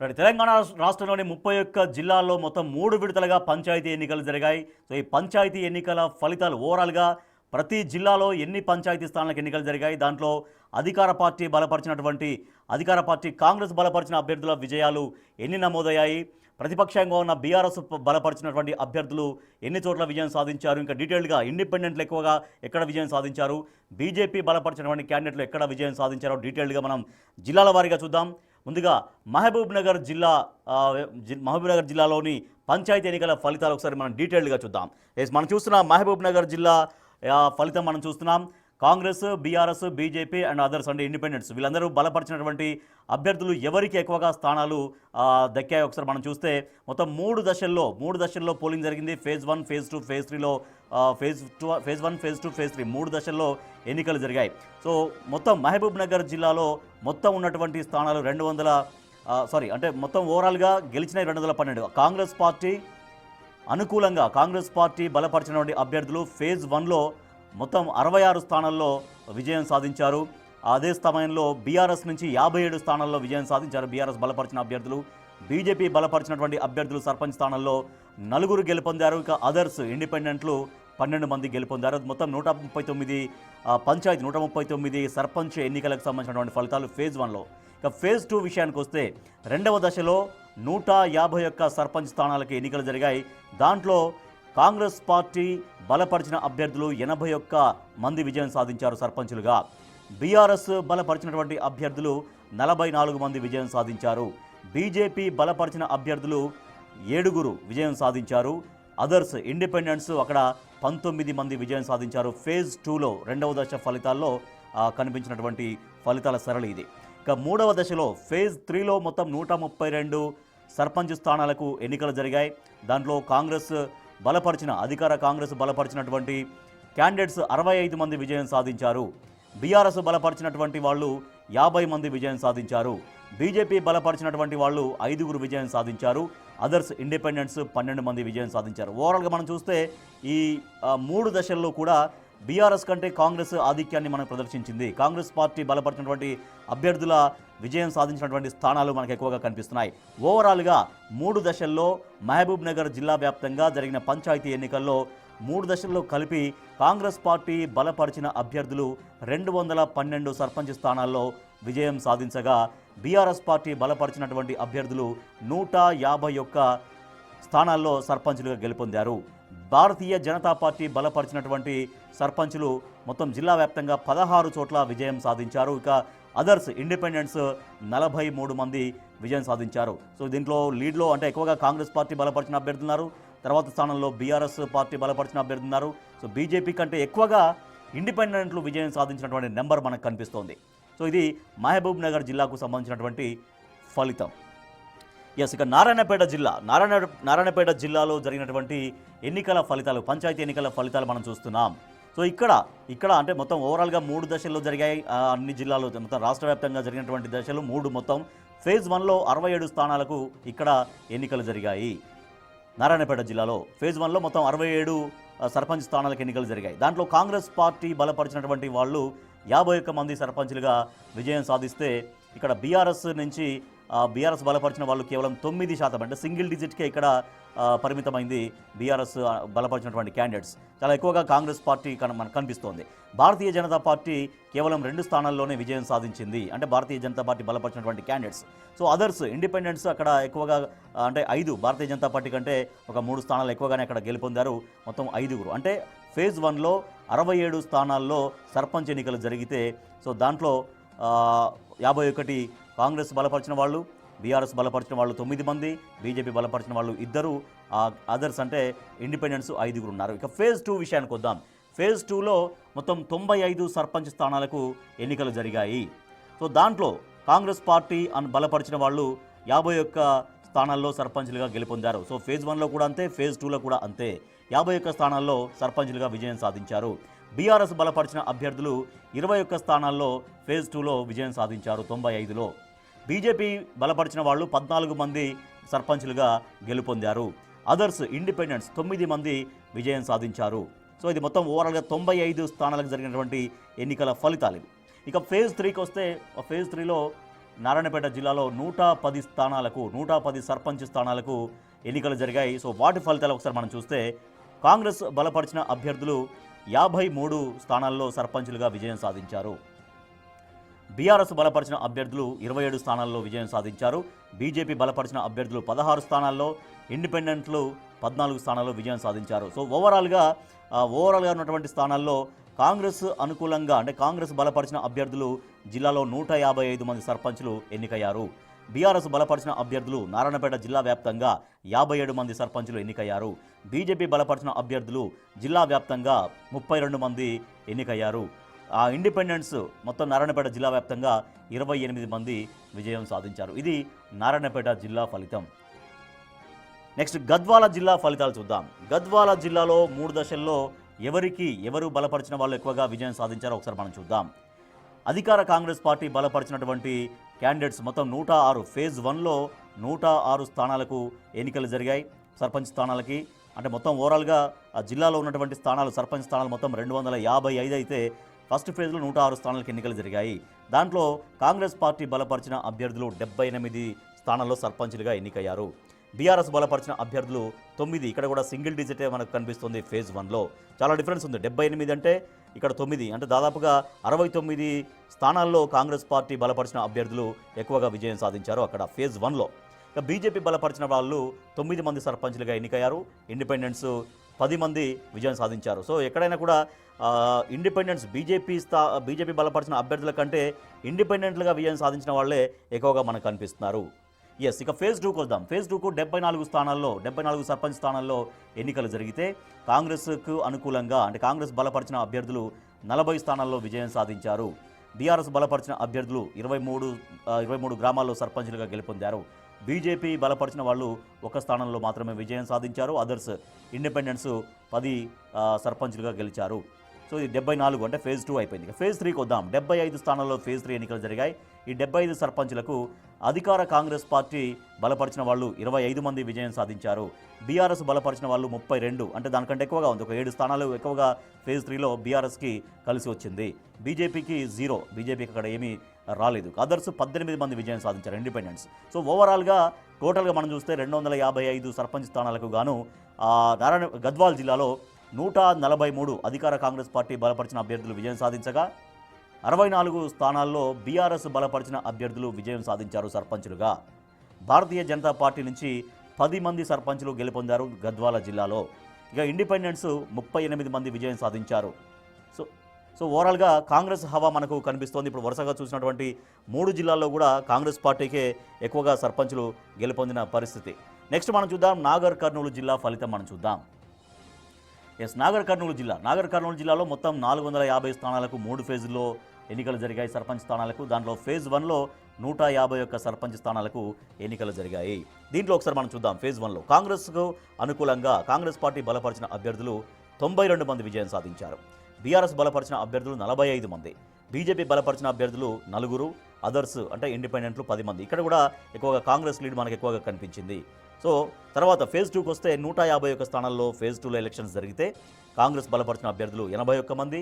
తెలంగాణ రాష్ట్రంలోని 31 జిల్లాల్లో మొత్తం 3 విడతలుగా పంచాయతీ ఎన్నికలు జరిగాయి. సో ఈ పంచాయతీ ఎన్నికల ఫలితాలు ఓవరాల్గా ప్రతి జిల్లాలో ఎన్ని పంచాయతీ స్థానాలకు ఎన్నికలు జరిగాయి, దాంట్లో అధికార పార్టీ కాంగ్రెస్ బలపరిచిన అభ్యర్థుల విజయాలు ఎన్ని నమోదయ్యాయి, ప్రతిపక్షంగా ఉన్న బీఆర్ఎస్ బలపరిచినటువంటి అభ్యర్థులు ఎన్ని చోట్ల విజయం సాధించారు, ఇంకా డీటెయిల్గా ఇండిపెండెంట్లు ఎక్కువగా ఎక్కడ విజయం సాధించారు, బీజేపీ బలపరిచినటువంటి క్యాండిడేట్లు ఎక్కడ విజయం సాధించారో డీటెయిల్గా మనం జిల్లాల వారీగా చూద్దాం. ముందుగా మహబూబ్ నగర్ జిల్లాలోని పంచాయతీ ఎన్నికల ఫలితాలు ఒకసారి మనం డీటెయిల్గా చూద్దాం. మనం చూస్తున్నాం మహబూబ్ నగర్ జిల్లా ఫలితం మనం చూస్తున్నాం. Congress, BRS, BJP and others అంటే ఇండిపెండెంట్స్ వీళ్ళందరూ బలపరిచినటువంటి అభ్యర్థులు ఎవరికి ఎక్కువగా స్థానాలు దక్కాయి ఒకసారి మనం చూస్తే మొత్తం మూడు దశల్లో పోలింగ్ జరిగింది. ఫేజ్ 1, ఫేజ్ 2, ఫేజ్ 3లో ఫేజ్ 1, ఫేజ్ 2, ఫేజ్ 3 3 దశల్లో ఎన్నికలు జరిగాయి. సో మొత్తం మహబూబ్ నగర్ జిల్లాలో మొత్తం ఉన్నటువంటి స్థానాలు మొత్తం ఓవరాల్గా గెలిచిన 212. కాంగ్రెస్ పార్టీ బలపరిచినటువంటి అభ్యర్థులు ఫేజ్ 1లో మొత్తం 66 స్థానాల్లో విజయం సాధించారు. అదే సమయంలో బీఆర్ఎస్ నుంచి 57 స్థానాల్లో విజయం సాధించారు బీఆర్ఎస్ బలపరిచిన అభ్యర్థులు. బీజేపీ బలపరిచినటువంటి అభ్యర్థులు సర్పంచ్ స్థానాల్లో 4 గెలుపొందారు. ఇక అదర్స్ ఇండిపెండెంట్లు 12 మంది గెలుపొందారు. మొత్తం 139 సర్పంచ్ ఎన్నికలకు సంబంధించినటువంటి ఫలితాలు ఫేజ్ 1లో. ఇక ఫేజ్ 2 విషయానికి వస్తే రెండవ దశలో 151 సర్పంచ్ స్థానాలకు ఎన్నికలు జరిగాయి. దాంట్లో కాంగ్రెస్ పార్టీ బలపరిచిన అభ్యర్థులు 81 మంది విజయం సాధించారు సర్పంచులుగా. బీఆర్ఎస్ బలపరిచినటువంటి అభ్యర్థులు 44 మంది విజయం సాధించారు. బీజేపీ బలపరిచిన అభ్యర్థులు 7 విజయం సాధించారు. అదర్స్ ఇండిపెండెంట్స్ అక్కడ 19 మంది విజయం సాధించారు. ఫేజ్ 2లో రెండవ దశ ఫలితాల్లో కనిపించినటువంటి ఫలితాల సరళి ఇది. ఇక మూడవ దశలో ఫేజ్ 3లో మొత్తం 132 సర్పంచ్ స్థానాలకు ఎన్నికలు జరిగాయి. దాంట్లో అధికార కాంగ్రెస్ బలపరిచినటువంటి క్యాండిడేట్స్ 65 మంది విజయం సాధించారు. బీఆర్ఎస్ బలపరిచినటువంటి వాళ్ళు 50 మంది విజయం సాధించారు. బీజేపీ బలపరిచినటువంటి వాళ్ళు 5 విజయం సాధించారు. అదర్స్ ఇండిపెండెంట్స్ 12 మంది విజయం సాధించారు. ఓవరాల్గా మనం చూస్తే ఈ 3 దశల్లో కూడా బీఆర్ఎస్ కంటే కాంగ్రెస్ ఆధిక్యాన్ని మనకు ప్రదర్శించింది. కాంగ్రెస్ పార్టీ బలపరిచినటువంటి అభ్యర్థుల విజయం సాధించినటువంటి స్థానాలు మనకు ఎక్కువగా కనిపిస్తున్నాయి. ఓవరాల్గా 3 దశల్లో మహబూబ్ నగర్ జిల్లా వ్యాప్తంగా జరిగిన పంచాయతీ ఎన్నికల్లో 3 దశల్లో కలిపి కాంగ్రెస్ పార్టీ బలపరిచిన అభ్యర్థులు 212 సర్పంచ్ స్థానాల్లో విజయం సాధించగా బీఆర్ఎస్ పార్టీ బలపరిచినటువంటి అభ్యర్థులు 151 స్థానాల్లో సర్పంచులుగా గెలుపొందారు. భారతీయ జనతా పార్టీ బలపరిచినటువంటి సర్పంచులు మొత్తం జిల్లా వ్యాప్తంగా 16 చోట్ల విజయం సాధించారు. ఇక అదర్స్ ఇండిపెండెంట్స్ 43 మంది విజయం సాధించారు. సో దీంట్లో లీడ్లో అంటే ఎక్కువగా కాంగ్రెస్ పార్టీ బలపరిచిన అభ్యర్థులున్నారు. తర్వాత స్థానంలో బీఆర్ఎస్ పార్టీ బలపరిచిన అభ్యర్థులున్నారు. సో బీజేపీ కంటే ఎక్కువగా ఇండిపెండెంట్లు విజయం సాధించినటువంటి నెంబర్ మనకు కనిపిస్తోంది. సో ఇది మహబూబ్ నగర్ జిల్లాకు సంబంధించినటువంటి ఫలితం. ఇక నారాయణపేట జిల్లాలో జరిగినటువంటి ఎన్నికల ఫలితాలు, పంచాయతీ ఎన్నికల ఫలితాలు మనం చూస్తున్నాం. సో ఇక్కడ అంటే మొత్తం ఓవరాల్గా 3 దశల్లో జరిగాయి. అన్ని జిల్లాలో మొత్తం రాష్ట్ర వ్యాప్తంగా జరిగినటువంటి దశలు 3. మొత్తం ఫేజ్ 1లో 67 స్థానాలకు ఇక్కడ ఎన్నికలు జరిగాయి. నారాయణపేట జిల్లాలో ఫేజ్ 1లో మొత్తం 67 సర్పంచ్ స్థానాలకు ఎన్నికలు జరిగాయి. దాంట్లో కాంగ్రెస్ పార్టీ బలపరిచినటువంటి వాళ్ళు 51 మంది సర్పంచులుగా విజయం సాధిస్తే ఇక్కడ బీఆర్ఎస్ బలపరిచిన వాళ్ళు కేవలం 9%, అంటే సింగిల్ డిజిట్కే ఇక్కడ పరిమితమైంది బీఆర్ఎస్ బలపరిచినటువంటి క్యాండిడేట్స్. చాలా ఎక్కువగా కాంగ్రెస్ పార్టీ మనకు కనిపిస్తోంది. భారతీయ జనతా పార్టీ కేవలం 2 స్థానాల్లోనే విజయం సాధించింది, అంటే భారతీయ జనతా పార్టీ బలపరిచినటువంటి క్యాండిడేట్స్. సో అదర్స్ ఇండిపెండెంట్స్ అక్కడ ఎక్కువగా అంటే 5, భారతీయ జనతా పార్టీ కంటే ఒక 3 స్థానాలు ఎక్కువగానే అక్కడ గెలుపొందారు. మొత్తం 5. అంటే ఫేజ్ 1లో 67 స్థానాల్లో సర్పంచ్ ఎన్నికలు జరిగితే సో దాంట్లో 51 కాంగ్రెస్ బలపరిచిన వాళ్ళు, బీఆర్ఎస్ బలపరిచిన వాళ్ళు 9 మంది, బీజేపీ బలపరిచిన వాళ్ళు 2, అదర్స్ అంటే ఇండిపెండెంట్స్ 5 ఉన్నారు. ఇక ఫేజ్ 2 విషయానికి వద్దాం. ఫేజ్ 2లో మొత్తం 95 సర్పంచ్ స్థానాలకు ఎన్నికలు జరిగాయి. సో దాంట్లో కాంగ్రెస్ పార్టీ బలపరిచిన వాళ్ళు 51 స్థానాల్లో సర్పంచ్లుగా గెలుపొందారు. సో ఫేజ్ 1లో కూడా అంతే, ఫేజ్ 2లో కూడా అంతే. 51 స్థానాల్లో సర్పంచ్లుగా విజయం సాధించారు. బీఆర్ఎస్ బలపరిచిన అభ్యర్థులు 21 స్థానాల్లో ఫేజ్ 2లో విజయం సాధించారు 95లో. బీజేపీ బలపరిచిన వాళ్ళు 14 మంది సర్పంచ్లుగా గెలుపొందారు. అదర్స్ ఇండిపెండెంట్స్ 9 మంది విజయం సాధించారు. సో ఇది మొత్తం ఓవరాల్గా 95 స్థానాలకు జరిగినటువంటి ఎన్నికల ఫలితాలు ఇవి. ఇక ఫేజ్ 3కి వస్తే ఫేజ్ 3లో నారాయణపేట జిల్లాలో 110 స్థానాలకు 110 సర్పంచ్ స్థానాలకు ఎన్నికలు జరిగాయి. సో వాటి ఫలితాలు ఒకసారి మనం చూస్తే కాంగ్రెస్ బలపరిచిన అభ్యర్థులు 53 స్థానాల్లో సర్పంచులుగా విజయం సాధించారు. బీఆర్ఎస్ బలపరిచిన అభ్యర్థులు 27 స్థానాల్లో విజయం సాధించారు. బీజేపీ బలపరిచిన అభ్యర్థులు 16 స్థానాల్లో, ఇండిపెండెంట్లు 14 స్థానాల్లో విజయం సాధించారు. సో ఓవరాల్గా ఉన్నటువంటి స్థానాల్లో కాంగ్రెస్ అనుకూలంగా అంటే కాంగ్రెస్ బలపరిచిన అభ్యర్థులు జిల్లాలో 155 మంది సర్పంచులు ఎన్నికయ్యారు. బీఆర్ఎస్ బలపరిచిన అభ్యర్థులు నారాయణపేట జిల్లా వ్యాప్తంగా 57 మంది సర్పంచులు ఎన్నికయ్యారు. బీజేపీ బలపరిచిన అభ్యర్థులు జిల్లా వ్యాప్తంగా 32 మంది ఎన్నికయ్యారు. ఇండిపెండెంట్స్ మొత్తం నారాయణపేట జిల్లా వ్యాప్తంగా 28 మంది విజయం సాధించారు. ఇది నారాయణపేట జిల్లా ఫలితం. నెక్స్ట్ గద్వాల జిల్లా ఫలితాలు చూద్దాం. గద్వాల జిల్లాలో 3 దశల్లో ఎవరు బలపరిచిన వాళ్ళు ఎక్కువగా విజయం సాధించారో ఒకసారి మనం చూద్దాం. అధికార కాంగ్రెస్ పార్టీ బలపరిచినటువంటి క్యాండిడేట్స్ మొత్తం 106 ఫేజ్ 1లో 106 స్థానాలకు ఎన్నికలు జరిగాయి. సర్పంచ్ స్థానాలకి అంటే మొత్తం ఓవరాల్గా జిల్లాలో ఉన్నటువంటి స్థానాలు సర్పంచ్ స్థానాలు మొత్తం 255 అయితే ఫస్ట్ ఫేజ్లో 106 స్థానాలకు ఎన్నికలు జరిగాయి. దాంట్లో కాంగ్రెస్ పార్టీ బలపరిచిన అభ్యర్థులు 78 స్థానాల్లో సర్పంచ్లుగా ఎన్నికయ్యారు. బీఆర్ఎస్ బలపరిచిన అభ్యర్థులు 9, ఇక్కడ కూడా సింగిల్ డిజిటే మనకు కనిపిస్తుంది ఫేజ్ 1లో. చాలా డిఫరెన్స్ ఉంది. 78 అంటే ఇక్కడ 9 అంటే దాదాపుగా 69 స్థానాల్లో కాంగ్రెస్ పార్టీ బలపరిచిన అభ్యర్థులు ఎక్కువగా విజయం సాధించారు అక్కడ ఫేజ్ 1లో. ఇక బీజేపీ బలపరిచిన వాళ్ళు 9 మంది సర్పంచ్లుగా ఎన్నికయ్యారు. ఇండిపెండెంట్స్ 10 మంది విజయం సాధించారు. సో ఎక్కడైనా కూడా ఇండిపెండెంట్స్ బీజేపీ బలపరిచిన అభ్యర్థుల కంటే ఇండిపెండెంట్లుగా విజయం సాధించిన వాళ్ళే ఎక్కువగా మనకు కనిపిస్తున్నారు. ఇక ఫేజ్ 2కు వద్దాం. ఫేజ్ 2కు 74 సర్పంచ్ స్థానాల్లో ఎన్నికలు జరిగితే కాంగ్రెస్కు అనుకూలంగా అంటే కాంగ్రెస్ బలపరిచిన అభ్యర్థులు 40 స్థానాల్లో విజయం సాధించారు. బీఆర్ఎస్ బలపరిచిన అభ్యర్థులు 23 గ్రామాల్లో సర్పంచ్లుగా గెలుపొందారు. బీజేపీ బలపరిచిన వాళ్ళు 1 స్థానంలో మాత్రమే విజయం సాధించారు. అదర్స్ ఇండిపెండెంట్స్ 10 సర్పంచ్లుగా గెలిచారు. సో ఇది 74 అంటే ఫేజ్ 2 అయిపోయింది. ఫేజ్ 3కి వద్దాం. 75 స్థానాల్లో ఫేజ్ 3 ఎన్నికలు జరిగాయి. ఈ 75 సర్పంచ్లకు అధికార కాంగ్రెస్ పార్టీ బలపరిచిన వాళ్ళు 25 మంది విజయం సాధించారు. బీఆర్ఎస్ బలపరిచిన వాళ్ళు 32 అంటే దానికంటే ఎక్కువగా ఉంది. ఒక 7 స్థానాలు ఎక్కువగా ఫేజ్ 3లో బీఆర్ఎస్కి కలిసి వచ్చింది. బీజేపీకి 0, బీజేపీకి అక్కడ ఏమీ రాలేదు. అదర్స్ 18 మంది విజయం సాధించారు ఇండిపెండెంట్స్. సో ఓవరాల్గా టోటల్గా మనం చూస్తే 255 సర్పంచ్ స్థానాలకు గాను గద్వాల్ జిల్లాలో 143 అధికార కాంగ్రెస్ పార్టీ బలపరిచిన అభ్యర్థులు విజయం సాధించగా 64 స్థానాల్లో బీఆర్ఎస్ బలపరిచిన అభ్యర్థులు విజయం సాధించారు సర్పంచులుగా. భారతీయ జనతా పార్టీ నుంచి 10 మంది సర్పంచులు గెలుపొందారు గద్వాల జిల్లాలో. ఇక ఇండిపెండెంట్స్ 38 మంది విజయం సాధించారు. సో ఓవరాల్గా కాంగ్రెస్ హవా మనకు కనిపిస్తోంది. ఇప్పుడు వరుసగా చూసినటువంటి 3 జిల్లాల్లో కూడా కాంగ్రెస్ పార్టీకే ఎక్కువగా సర్పంచులు గెలుపొందిన పరిస్థితి. నెక్స్ట్ మనం చూద్దాం నాగర్ కర్నూలు జిల్లా ఫలితం మనం చూద్దాం. నాగర్ కర్నూలు జిల్లాలో మొత్తం 450 స్థానాలకు 3 ఫేజుల్లో ఎన్నికలు జరిగాయి సర్పంచ్ స్థానాలకు. దాంట్లో ఫేజ్ 1లో 151 సర్పంచ్ స్థానాలకు ఎన్నికలు జరిగాయి. దీంట్లో ఒకసారి మనం చూద్దాం. ఫేజ్ 1లో కాంగ్రెస్కు అనుకూలంగా కాంగ్రెస్ పార్టీ బలపరిచిన అభ్యర్థులు 92 మంది విజయం సాధించారు. బీఆర్ఎస్ బలపరిచిన అభ్యర్థులు 45 మంది, బీజేపీ బలపరిచిన అభ్యర్థులు 4, అదర్స్ అంటే ఇండిపెండెంట్లు 10 మంది. ఇక్కడ కూడా ఎక్కువగా కాంగ్రెస్ లీడ్ మనకు ఎక్కువగా కనిపించింది. సో తర్వాత ఫేజ్ 2కి వస్తే 151 స్థానాల్లో ఫేజ్ 2లో ఎలక్షన్స్ జరిగితే కాంగ్రెస్ బలపరిచిన అభ్యర్థులు 81 మంది,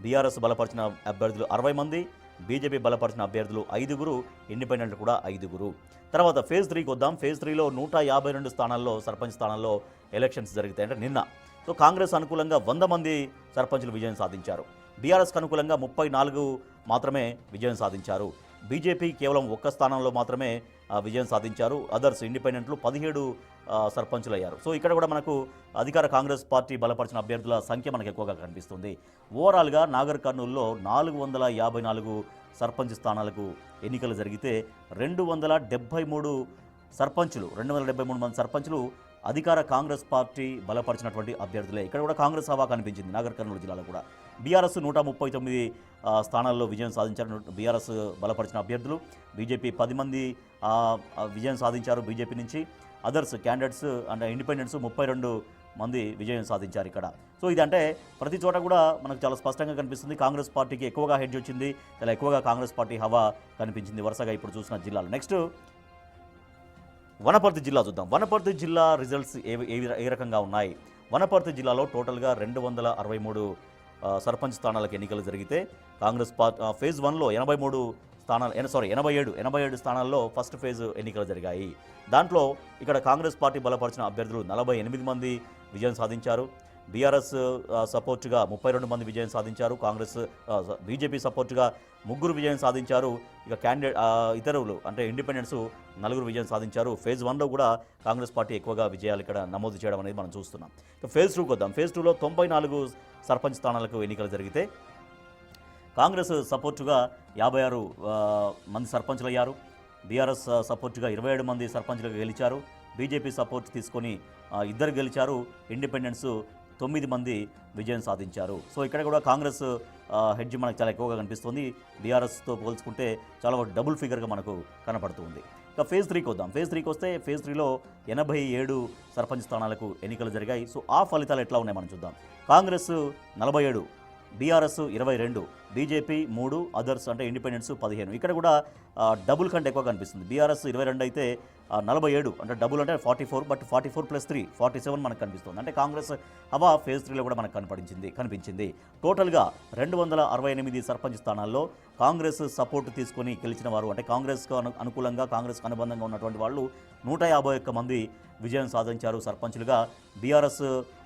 బీఆర్ఎస్ బలపరిచిన అభ్యర్థులు 60 మంది, బీజేపీ బలపరిచిన అభ్యర్థులు 5, ఇండిపెండెంట్ కూడా 5. తర్వాత ఫేజ్ 3కి వద్దాం. ఫేజ్ 3లో 152 స్థానాల్లో సర్పంచ్ స్థానాల్లో ఎలక్షన్స్ జరిగితే అంటే నిన్న. సో కాంగ్రెస్ అనుకూలంగా 100 మంది సర్పంచులు విజయం సాధించారు. బీఆర్ఎస్కి అనుకూలంగా 34 మాత్రమే విజయం సాధించారు. బీజేపీ కేవలం 1 స్థానంలో మాత్రమే విజయం సాధించారు. అదర్స్ ఇండిపెండెంట్లు 17 సర్పంచులు అయ్యారు. సో ఇక్కడ కూడా మనకు అధికార కాంగ్రెస్ పార్టీ బలపరిచిన అభ్యర్థుల సంఖ్య మనకు ఎక్కువగా కనిపిస్తుంది. ఓవరాల్గా నాగర్ కర్నూలులో 454 సర్పంచ్ స్థానాలకు ఎన్నికలు జరిగితే 273 మంది సర్పంచులు అధికార కాంగ్రెస్ పార్టీ బలపరిచినటువంటి అభ్యర్థులే. ఇక్కడ కూడా కాంగ్రెస్ హవా కనిపించింది నాగర్ కర్నూలు జిల్లాలో కూడా. బీఆర్ఎస్ 139 స్థానాల్లో విజయం సాధించారు బీఆర్ఎస్ బలపరిచిన అభ్యర్థులు. బీజేపీ 10 మంది విజయం సాధించారు బీజేపీ నుంచి. అదర్స్ క్యాండిడేట్స్ అంటే ఇండిపెండెంట్స్ 32 మంది విజయం సాధించారు ఇక్కడ. సో ఇదంటే ప్రతి చోట కూడా మనకు చాలా స్పష్టంగా కనిపిస్తుంది. కాంగ్రెస్ పార్టీకి ఎక్కువగా హెడ్జ్ వచ్చింది, చాలా ఎక్కువగా కాంగ్రెస్ పార్టీ హవా కనిపించింది వరుసగా ఇప్పుడు చూసిన జిల్లాలు. నెక్స్ట్ వనపర్తి జిల్లా చూద్దాం. వనపర్తి జిల్లా రిజల్ట్స్ ఏ రకంగా ఉన్నాయి? వనపర్తి జిల్లాలో టోటల్గా 263 సర్పంచ్ స్థానాలకు ఎన్నికలు జరిగితే కాంగ్రెస్ పార్టీ ఫేజ్ 1లో 83 స్థానాలు 87 స్థానాల్లో ఫస్ట్ ఫేజ్ ఎన్నికలు జరిగాయి. దాంట్లో ఇక్కడ కాంగ్రెస్ పార్టీ బలపరిచిన అభ్యర్థులు 48 మంది విజయం సాధించారు. బీఆర్ఎస్ సపోర్టుగా 32 మంది విజయం సాధించారు. బీజేపీ సపోర్టుగా 3 విజయం సాధించారు. ఇక ఇతరులు అంటే ఇండిపెండెన్స్ 4 విజయం సాధించారు. ఫేజ్ 1లో కూడా కాంగ్రెస్ పార్టీ ఎక్కువగా విజయాలు ఇక్కడ నమోదు చేయడం అనేది మనం చూస్తున్నాం. ఇక ఫేజ్ 2కి వద్దాం. ఫేజ్ 2లో 94 సర్పంచ్ స్థానాలకు ఎన్నికలు జరిగితే కాంగ్రెస్ సపోర్టుగా 56 మంది సర్పంచులు అయ్యారు. బీఆర్ఎస్ సపోర్టుగా 27 మంది సర్పంచులుగా గెలిచారు. బీజేపీ సపోర్ట్ తీసుకొని 2 గెలిచారు. ఇండిపెండెన్స్ 9 మంది విజయం సాధించారు. సో ఇక్కడ కూడా కాంగ్రెస్ హెడ్జ్ మనకు చాలా ఎక్కువగా కనిపిస్తుంది. బీఆర్ఎస్తో పోల్చుకుంటే చాలా డబుల్ ఫిగర్గా మనకు కనపడుతుంది. ఇక ఫేజ్ 3కి వద్దాం. ఫేజ్ 3కి వస్తే ఫేజ్ 3లో 87 సర్పంచ్ స్థానాలకు ఎన్నికలు జరిగాయి. సో ఆ ఫలితాలు ఎట్లా ఉన్నాయి మనం చూద్దాం. కాంగ్రెస్ 47, బీఆర్ఎస్ 22, బీజేపీ 3, అదర్స్ అంటే ఇండిపెండెన్స్ 15. ఇక్కడ కూడా డబుల్ కంటే ఎక్కువ కనిపిస్తుంది. బీఆర్ఎస్ 22 అయితే 47 అంటే డబుల్ అంటే 44, బట్ 44 + 3 47 మనకు కనిపిస్తుంది. అంటే కాంగ్రెస్ హవా ఫేజ్ 3లో కూడా మనకు కనిపించింది. టోటల్గా 268 సర్పంచ్ స్థానాల్లో కాంగ్రెస్ సపోర్ట్ తీసుకొని గెలిచిన వారు అంటే కాంగ్రెస్కు అనుకూలంగా కాంగ్రెస్కు అనుబంధంగా ఉన్నటువంటి వాళ్ళు 151 మంది విజయం సాధించారు సర్పంచులుగా. బీఆర్ఎస్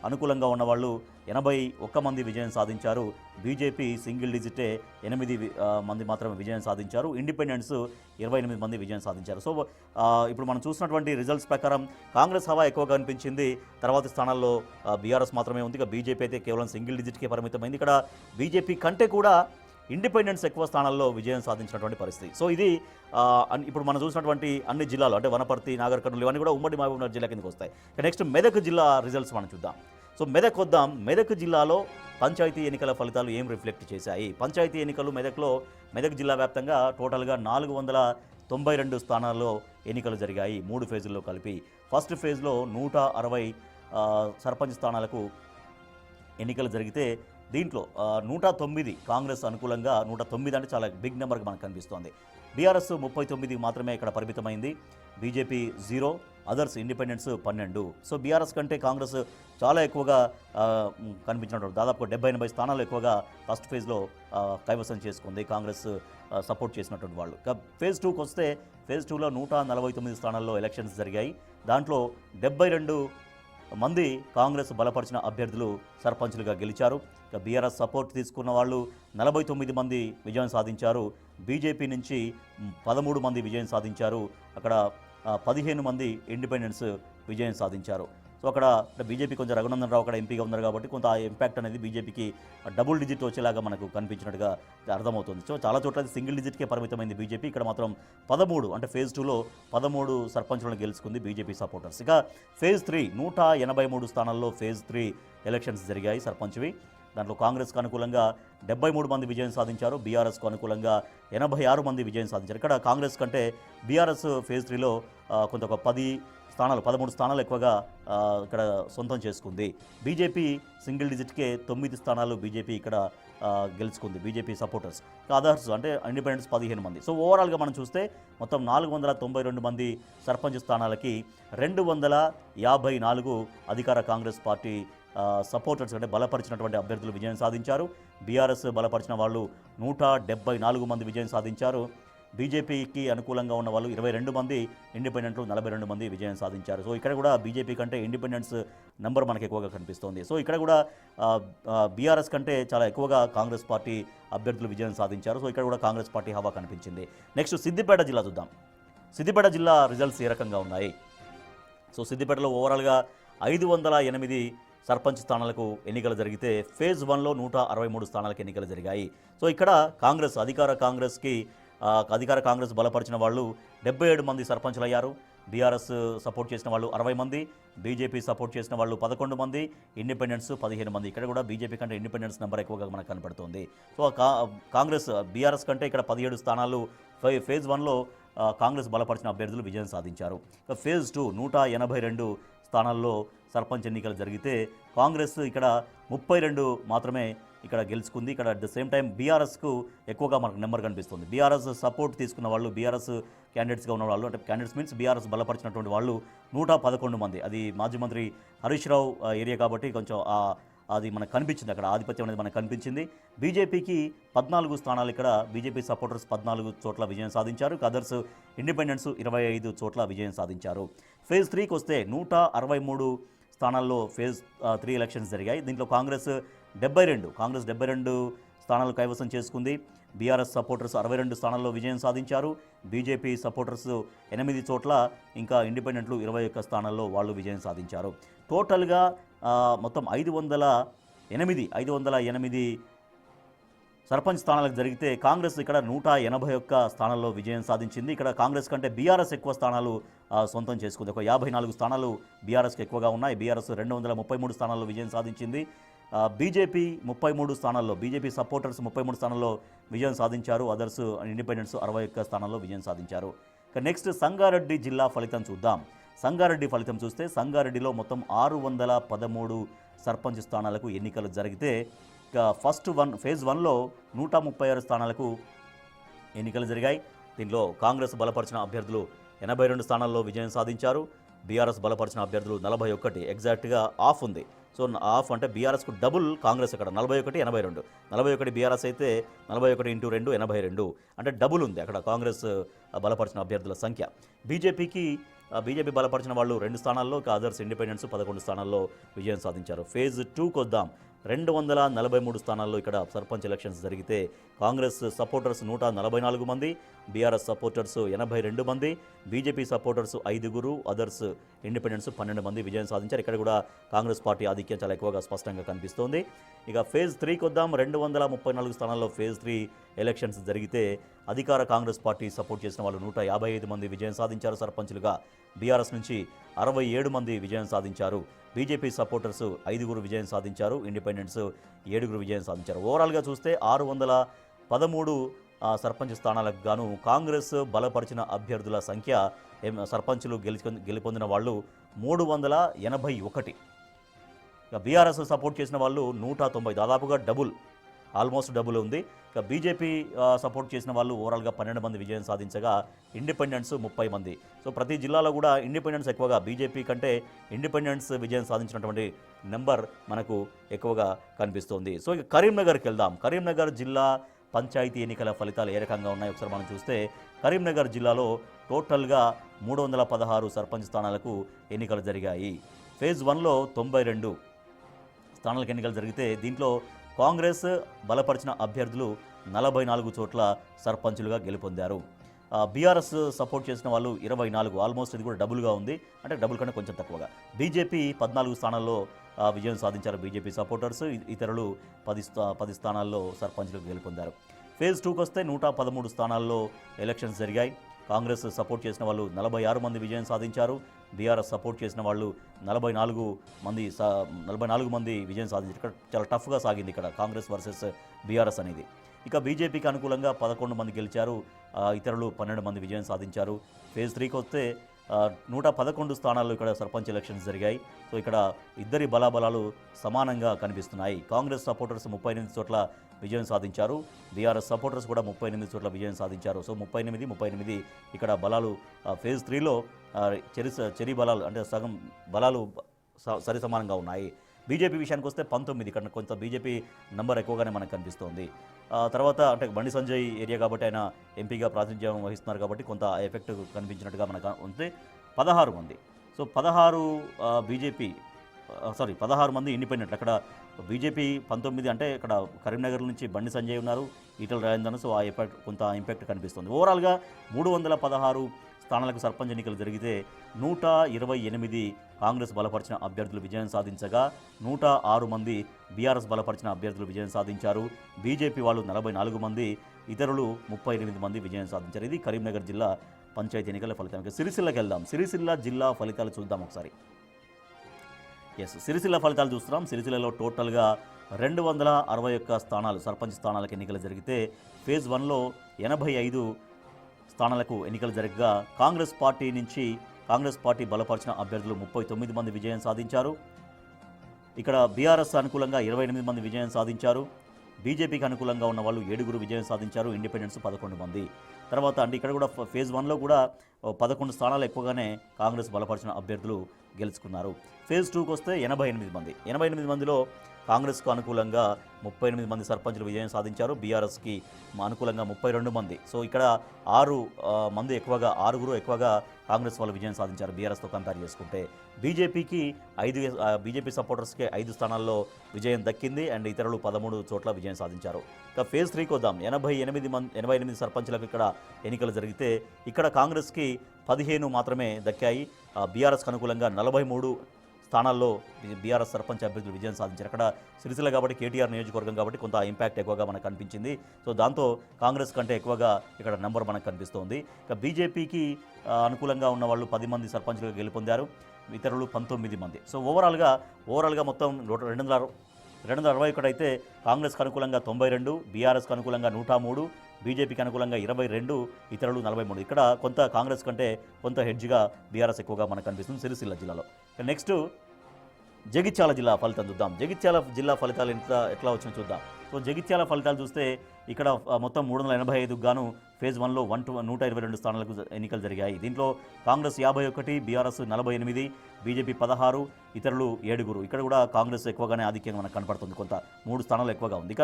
అనుకూలంగా ఉన్నవాళ్ళు 81 మంది విజయం సాధించారు. బీజేపీ సింగిల్ డిజిటే 8 మంది మాత్రమే విజయం సాధించారు. ఇండిపెండెన్స్ 28 మంది విజయం సాధించారు. సో ఇప్పుడు మనం చూసినటువంటి రిజల్ట్స్ ప్రకారం కాంగ్రెస్ హవా ఎక్కువగా కనిపించింది. తర్వాతి స్థానాల్లో బీఆర్ఎస్ మాత్రమే ఉంది. ఇక బీజేపీ అయితే కేవలం సింగిల్ డిజిట్కే పరిమితమైంది. ఇక్కడ బీజేపీ కంటే కూడా ఇండిపెండెన్స్ ఎక్కువ స్థానాల్లో విజయం సాధించినటువంటి పరిస్థితి. సో ఇది ఇప్పుడు మనం చూసినటువంటి అన్ని జిల్లాలు అంటే వనపర్తి, నాగర్ కర్నూలు ఇవన్నీ కూడా ఉమ్మడి మహబూబ్నగర్ జిల్లా కిందకి వస్తాయి. నెక్స్ట్ మెదక్ జిల్లా రిజల్ట్స్ మనం చూద్దాం. సో మెదక్ వద్దాం. మెదక్ జిల్లాలో పంచాయతీ ఎన్నికల ఫలితాలు ఏం రిఫ్లెక్ట్ చేశాయి? పంచాయతీ ఎన్నికలు మెదక్ జిల్లా వ్యాప్తంగా టోటల్గా 492 స్థానాల్లో ఎన్నికలు జరిగాయి 3 ఫేజుల్లో కలిపి. ఫస్ట్ ఫేజ్లో 160 సర్పంచ్ స్థానాలకు ఎన్నికలు జరిగితే దీంట్లో 109 కాంగ్రెస్ అనుకూలంగా, 109 అంటే చాలా బిగ్ నెంబర్గా మనకు కనిపిస్తోంది. బీఆర్ఎస్ 39 మాత్రమే ఇక్కడ పరిమితమైంది. BJP 0, others independence 12. So BRS కంటే కాంగ్రెస్ చాలా ఎక్కువగా కనిపించినటువంటి దాదాపు 70-80 స్థానాలు ఎక్కువగా ఫస్ట్ ఫేజ్లో కైవసం చేసుకుంది కాంగ్రెస్ సపోర్ట్ చేసినటువంటి వాళ్ళు. ఫేజ్ 2కి వస్తే ఫేజ్ 2లో 149 స్థానాల్లో ఎలక్షన్స్ జరిగాయి. దాంట్లో 72 మంది కాంగ్రెస్ బలపరిచిన అభ్యర్థులు సర్పంచులుగా గెలిచారు. ఇక బీఆర్ఎస్ సపోర్ట్ తీసుకున్న వాళ్ళు 49 మంది విజయం సాధించారు. బీజేపీ నుంచి 13 మంది విజయం సాధించారు. అక్కడ 15 మంది ఇండిపెండెన్స్ విజయం సాధించారు. సో అక్కడ బీజేపీ కొంచెం రఘునందన్ రావు అక్కడ ఎంపీగా ఉన్నారు కాబట్టి కొంత ఇంపాక్ట్ అనేది బీజేపీకి డబుల్ డిజిట్ వచ్చేలాగా మనకు కనిపించినట్టుగా అర్థమవుతుంది. సో చాలా చోట్ల సింగిల్ డిజిట్కే పరిమితమైంది బీజేపీ. ఇక్కడ మాత్రం 13 అంటే ఫేజ్ 2లో 13 సర్పంచులను గెలుచుకుంది బీజేపీ సపోర్టర్స్. ఇక ఫేజ్ 3 183 స్థానాల్లో ఫేజ్ 3 ఎలక్షన్స్ జరిగాయి సర్పంచ్వి. దాంట్లో కాంగ్రెస్కు అనుకూలంగా 73 మంది విజయం సాధించారు. బీఆర్ఎస్కు అనుకూలంగా 86 మంది విజయం సాధించారు. ఇక్కడ కాంగ్రెస్ కంటే బీఆర్ఎస్ ఫేజ్ 3లో కొంత ఒక 13 స్థానాలు ఎక్కువగా ఇక్కడ సొంతం చేసుకుంది. బీజేపీ సింగిల్ డిజిట్కే 9 స్థానాలు బీజేపీ ఇక్కడ గెలుచుకుంది బీజేపీ సపోర్టర్స్. అదర్స్ అంటే ఇండిపెండెన్స్ 15 మంది. సో ఓవరాల్గా మనం చూస్తే మొత్తం 492 మంది సర్పంచ్ స్థానాలకి 254 అధికార కాంగ్రెస్ పార్టీ సపోర్టర్స్ అంటే బలపరిచినటువంటి అభ్యర్థులు విజయం సాధించారు. బీఆర్ఎస్ బలపరిచిన వాళ్ళు 174 మంది విజయం సాధించారు. బీజేపీకి అనుకూలంగా ఉన్న వాళ్ళు 22 మంది, ఇండిపెండెంట్లు 42 మంది విజయం సాధించారు. సో ఇక్కడ కూడా బీజేపీ కంటే ఇండిపెండెన్స్ నెంబర్ మనకు ఎక్కువగా కనిపిస్తోంది. సో ఇక్కడ కూడా బీఆర్ఎస్ కంటే చాలా ఎక్కువగా కాంగ్రెస్ పార్టీ అభ్యర్థులు విజయం సాధించారు. సో ఇక్కడ కూడా కాంగ్రెస్ పార్టీ హవా కనిపించింది. నెక్స్ట్ సిద్దిపేట జిల్లా చూద్దాం. సిద్దిపేట జిల్లా రిజల్ట్స్ ఏ రకంగా ఉన్నాయి? సో సిద్దిపేటలో ఓవరాల్గా 508 సర్పంచ్ స్థానాలకు ఎన్నికలు జరిగితే ఫేజ్ 1లో 163 స్థానాలకు ఎన్నికలు జరిగాయి. సో ఇక్కడ అధికార కాంగ్రెస్ బలపరిచిన వాళ్ళు 77 మంది సర్పంచులు అయ్యారు. బీఆర్ఎస్ సపోర్ట్ చేసిన వాళ్ళు 60 మంది, బీజేపీ సపోర్ట్ చేసిన వాళ్ళు 11 మంది, ఇండిపెండెన్స్ 15 మంది. ఇక్కడ కూడా బీజేపీ కంటే ఇండిపెండెన్స్ నెంబర్ ఎక్కువగా మనకు కనపడుతుంది. సో కాంగ్రెస్ బీఆర్ఎస్ కంటే ఇక్కడ 17 స్థానాలు ఫేజ్ 1లో కాంగ్రెస్ బలపరిచిన అభ్యర్థులు విజయం సాధించారు. ఫేజ్ 2 182 స్థానాల్లో సర్పంచ్ ఎన్నికలు జరిగితే కాంగ్రెస్ ఇక్కడ 32 మాత్రమే ఇక్కడ గెలుచుకుంది. ఇక్కడ అట్ ద సేమ్ టైం బీఆర్ఎస్కు ఎక్కువగా మనకు నెంబర్ కనిపిస్తుంది. బీఆర్ఎస్ సపోర్ట్ తీసుకున్న వాళ్ళు, బీఆర్ఎస్ క్యాండిడేట్స్గా ఉన్న వాళ్ళు అంటే క్యాండిడేట్స్ మీన్స్ బీఆర్ఎస్ బలపరిచినటువంటి వాళ్ళు 111 మంది. అది మాజీ మంత్రి హరీష్ రావు ఏరియా కాబట్టి కొంచెం అది మనకు కనిపించింది, అక్కడ ఆధిపత్యం అనేది మనకు కనిపించింది. బీజేపీకి 14 స్థానాలు, ఇక్కడ బీజేపీ సపోర్టర్స్ 14 చోట్ల విజయం సాధించారు. అదర్స్ ఇండిపెండెంట్స్ 25 చోట్ల విజయం సాధించారు. ఫేజ్ 3కి వస్తే 163 స్థానాల్లో ఫేజ్ 3 ఎలక్షన్స్ జరిగాయి. దీంట్లో కాంగ్రెస్ 72 స్థానాలు కైవసం చేసుకుంది. బీఆర్ఎస్ సపోర్టర్స్ 62 స్థానాల్లో విజయం సాధించారు. బీజేపీ సపోర్టర్స్ 8 చోట్ల, ఇంకా ఇండిపెండెంట్లు 21 స్థానాల్లో వాళ్ళు విజయం సాధించారు. టోటల్గా మొత్తం 508 సర్పంచ్ స్థానాలకు జరిగితే కాంగ్రెస్ ఇక్కడ 181 స్థానాల్లో విజయం సాధించింది. ఇక్కడ కాంగ్రెస్ కంటే బీఆర్ఎస్ ఎక్కువ స్థానాలు సొంతం చేసుకుంది. ఒక 54 స్థానాలు బీఆర్ఎస్కి ఎక్కువగా ఉన్నాయి. బీఆర్ఎస్ 233 స్థానాల్లో విజయం సాధించింది. బీజేపీ 33 స్థానాల్లో, బీజేపీ సపోర్టర్స్ 33 స్థానాల్లో విజయం సాధించారు. అదర్స్ ఇండిపెండెంట్స్ 61 స్థానాల్లో విజయం సాధించారు. ఇక నెక్స్ట్ సంగారెడ్డి జిల్లా ఫలితం చూద్దాం. సంగారెడ్డి ఫలితం చూస్తే సంగారెడ్డిలో మొత్తం 613 సర్పంచ్ స్థానాలకు ఎన్నికలు జరిగితే ఇక ఫేజ్ 1లో 136 స్థానాలకు ఎన్నికలు జరిగాయి. దీనిలో కాంగ్రెస్ బలపరిచిన అభ్యర్థులు 82 స్థానాల్లో విజయం సాధించారు. బీఆర్ఎస్ బలపరిచిన అభ్యర్థులు 41, ఎగ్జాక్ట్గా ఆఫ్ ఉంది. సో ఆఫ్ అంటే బీఆర్ఎస్కు డబుల్ కాంగ్రెస్ అక్కడ 41, 41 బీఆర్ఎస్ అయితే 41 × 2 82, అంటే డబుల్ ఉంది అక్కడ కాంగ్రెస్ బలపరిచిన అభ్యర్థుల సంఖ్య. బీజేపీ బలపరిచిన వాళ్ళు 2 స్థానాల్లో, అదర్స్ ఇండిపెండెంట్స్ 11 స్థానాల్లో విజయం సాధించారు. ఫేజ్ 2కి వద్దాం. 243 స్థానాల్లో ఇక్కడ సర్పంచ్ ఎలక్షన్స్ జరిగితే కాంగ్రెస్ సపోర్టర్స్ 144 మంది, బీఆర్ఎస్ సపోర్టర్స్ 82 మంది, బీజేపీ సపోర్టర్స్ 5, అదర్స్ ఇండిపెండెంట్స్ 12 మంది విజయం సాధించారు. ఇక్కడ కూడా కాంగ్రెస్ పార్టీ ఆధిక్యం చాలా ఎక్కువగా స్పష్టంగా కనిపిస్తోంది. ఇక ఫేజ్ 3కి వద్దాం. 234 స్థానాల్లో ఫేజ్ 3 ఎలక్షన్స్ జరిగితే అధికార కాంగ్రెస్ పార్టీ సపోర్ట్ చేసిన వాళ్ళు 155 మంది విజయం సాధించారు సర్పంచులుగా. బీఆర్ఎస్ నుంచి 67 మంది విజయం సాధించారు. బీజేపీ సపోర్టర్స్ 5 విజయం సాధించారు. ఇండిపెండెంట్స్ 7 విజయం సాధించారు. ఓవరాల్గా చూస్తే 613 సర్పంచ్ స్థానాలకు గాను కాంగ్రెస్ బలపరిచిన అభ్యర్థుల సంఖ్య, సర్పంచులు గెలుపొందిన వాళ్ళు 381. ఇక బీఆర్ఎస్ సపోర్ట్ చేసిన వాళ్ళు 190, దాదాపుగా ఆల్మోస్ట్ డబుల్ ఉంది. ఇక బీజేపీ సపోర్ట్ చేసిన వాళ్ళు ఓవరాల్గా 12 మంది విజయం సాధించగా ఇండిపెండెంట్స్ 30 మంది. సో ప్రతి జిల్లాలో కూడా ఇండిపెండెంట్స్ ఎక్కువగా, బీజేపీ కంటే ఇండిపెండెంట్స్ విజయం సాధించినటువంటి నెంబర్ మనకు ఎక్కువగా కనిపిస్తోంది. సో ఇక కరీంనగర్కి వెళ్దాం. కరీంనగర్ జిల్లా పంచాయతీ ఎన్నికల ఫలితాలు ఏ రకంగా ఉన్నాయి ఒకసారి మనం చూస్తే, కరీంనగర్ జిల్లాలో టోటల్గా 316 సర్పంచ్ స్థానాలకు ఎన్నికలు జరిగాయి. ఫేజ్ 1లో 92 స్థానాలకు ఎన్నికలు జరిగితే దీంట్లో కాంగ్రెస్ బలపరిచిన అభ్యర్థులు 44 చోట్ల సర్పంచులుగా గెలుపొందారు. బీఆర్ఎస్ సపోర్ట్ చేసిన వాళ్ళు 24, ఆల్మోస్ట్ ఇది కూడా డబుల్గా ఉంది, అంటే డబుల్ కంటే కొంచెం తక్కువగా. బీజేపీ 14 స్థానాల్లో విజయం సాధించారు బీజేపీ సపోర్టర్స్, ఇతరులు 10 స్థానాల్లో సర్పంచులుగా గెలుపొందారు. ఫేజ్ 2కి వస్తే 113 స్థానాల్లో ఎలక్షన్స్ జరిగాయి. కాంగ్రెస్ సపోర్ట్ చేసిన వాళ్ళు 46 మంది విజయం సాధించారు. బీఆర్ఎస్ సపోర్ట్ చేసిన వాళ్ళు 44 మంది విజయం సాధించారు. ఇక్కడ చాలా టఫ్గా సాగింది ఇక్కడ కాంగ్రెస్ వర్సెస్ బీఆర్ఎస్ అనేది. ఇక బీజేపీకి అనుకూలంగా 11 మంది గెలిచారు, ఇతరులు 12 మంది విజయం సాధించారు. ఫేజ్ 3కి వస్తే 111 స్థానాల్లో ఇక్కడ సర్పంచ్ ఎలక్షన్స్ జరిగాయి. సో ఇక్కడ ఇద్దరి బలాబలాలు సమానంగా కనిపిస్తున్నాయి. కాంగ్రెస్ సపోర్టర్స్ 38 చోట్ల విజయం సాధించారు. బీఆర్ఎస్ సపోర్టర్స్ కూడా 38 చోట్ల విజయం సాధించారు. సో 38 ఇక్కడ బలాలు ఫేజ్ 3లో చెరి బలాలు, అంటే సగం బలాలు సరి సమానంగా ఉన్నాయి. బీజేపీ విషయానికి వస్తే 19, ఇక్కడ కొంత బీజేపీ నంబర్ ఎక్కువగానే మనకు కనిపిస్తోంది. తర్వాత అంటే బండి సంజయ్ ఏరియా కాబట్టి ఆయన ఎంపీగా ప్రాతినిధ్యం వహిస్తున్నారు కాబట్టి కొంత ఎఫెక్ట్ కనిపించినట్టుగా మనకు ఉంది. 16 మంది. సో 16 మంది ఇండిపెండెంట్. అక్కడ బీజేపీ 19, అంటే ఇక్కడ కరీంనగర్ నుంచి బండి సంజయ్ ఉన్నారు, ఈటల రాజేందర్. సో ఆ కొంత ఇంపాక్ట్ కనిపిస్తుంది. ఓవరాల్గా 316 స్థానాలకు సర్పంచ్ ఎన్నికలు జరిగితే 128 కాంగ్రెస్ బలపరిచిన అభ్యర్థులు విజయం సాధించగా 106 మంది బీఆర్ఎస్ బలపరిచిన అభ్యర్థులు విజయం సాధించారు. బీజేపీ వాళ్ళు 44 మంది, ఇతరులు 38 మంది విజయం సాధించారు. ఇది కరీంనగర్ జిల్లా పంచాయతీ ఎన్నికల ఫలితం. సిరిసిల్లకి వెళ్దాం. సిరిసిల్ల జిల్లా ఫలితాలు చూద్దాం ఒకసారి. సిరిసిల్ల ఫలితాలు చూస్తున్నాం. సిరిసిల్లలో టోటల్గా 261 స్థానాలు సర్పంచ్ స్థానాలకు ఎన్నికలు జరిగితే ఫేజ్ 1లో 85 స్థానాలకు ఎన్నికలు జరగగా కాంగ్రెస్ పార్టీ బలపరిచిన అభ్యర్థులు 39 మంది విజయం సాధించారు. ఇక్కడ బీఆర్ఎస్ అనుకూలంగా 28 మంది విజయం సాధించారు. బీజేపీకి అనుకూలంగా ఉన్న వాళ్ళు 7 విజయం సాధించారు. ఇండిపెండెంట్స్ 11 మంది. తర్వాత అంటే ఇక్కడ కూడా ఫేజ్ 1లో కూడా 11 స్థానాలు ఎక్కువగానే కాంగ్రెస్ బలపరిచిన అభ్యర్థులు గెలుచుకున్నారు. ఫేజ్ 2కి వస్తే 88 మంది. 88 మందిలో కాంగ్రెస్కు అనుకూలంగా 38 మంది సర్పంచులు విజయం సాధించారు. బీఆర్ఎస్కి అనుకూలంగా 32 మంది. సో ఇక్కడ 6 మంది ఎక్కువగా, 6గురు ఎక్కువగా కాంగ్రెస్ వాళ్ళు విజయం సాధించారు బీఆర్ఎస్తో కంపేర్ చేసుకుంటే. బీజేపీకి బీజేపీ సపోర్టర్స్కి 5 స్థానాల్లో విజయం దక్కింది అండ్ ఇతరులు 13 చోట్ల విజయం సాధించారు. ఇక ఫేజ్ 3కి వద్దాం. 88 సర్పంచులకు ఇక్కడ ఎన్నికలు జరిగితే ఇక్కడ కాంగ్రెస్కి 15 మాత్రమే దక్కాయి. బీఆర్ఎస్కి అనుకూలంగా 43 స్థానాల్లో బీఆర్ఎస్ సర్పంచ్ అభ్యర్థులు విజయం సాధించారు. అక్కడ సిరిసిల్ల కాబట్టి కేటీఆర్ నియోజకవర్గం కాబట్టి కొంత ఇంపాక్ట్ ఎక్కువగా మనకు కనిపించింది. సో దాంతో కాంగ్రెస్ కంటే ఎక్కువగా ఇక్కడ నెంబర్ మనకు కనిపిస్తోంది. ఇక బీజేపీకి అనుకూలంగా ఉన్న వాళ్ళు 10 మంది సర్పంచులుగా గెలుపొందారు, ఇతరులు 19 మంది. సో ఓవరాల్గా మొత్తం 261 అయితే కాంగ్రెస్కి అనుకూలంగా 92, బీఆర్ఎస్కి అనుకూలంగా 103, బీజేపీకి అనుకూలంగా 22, ఇతరులు 43. ఇక్కడ కొంత కాంగ్రెస్ కంటే కొంత హెడ్జ్గా బీఆర్ఎస్ ఎక్కువగా మనకు కనిపిస్తుంది సిరిసిల్ల జిల్లాలో. నెక్స్ట్ జగిత్యాల జిల్లా ఫలితం చూద్దాం. జగిత్యాల జిల్లా ఫలితాలు ఎట్లా వచ్చినా చూద్దాం. సో జగిత్యాల ఫలితాలు చూస్తే ఇక్కడ మొత్తం 385కు గాను ఫేజ్ 1లో 122 స్థానాలకు ఎన్నికలు జరిగాయి. దీంట్లో కాంగ్రెస్ 51, బీఆర్ఎస్ 48, బీజేపీ 16, ఇతరులు 7గురు. ఇక్కడ కూడా కాంగ్రెస్ ఎక్కువగానే ఆధిక్యంగా మనకు కనపడుతుంది, కొంత 3 స్థానాలు ఎక్కువగా ఉంది. ఇక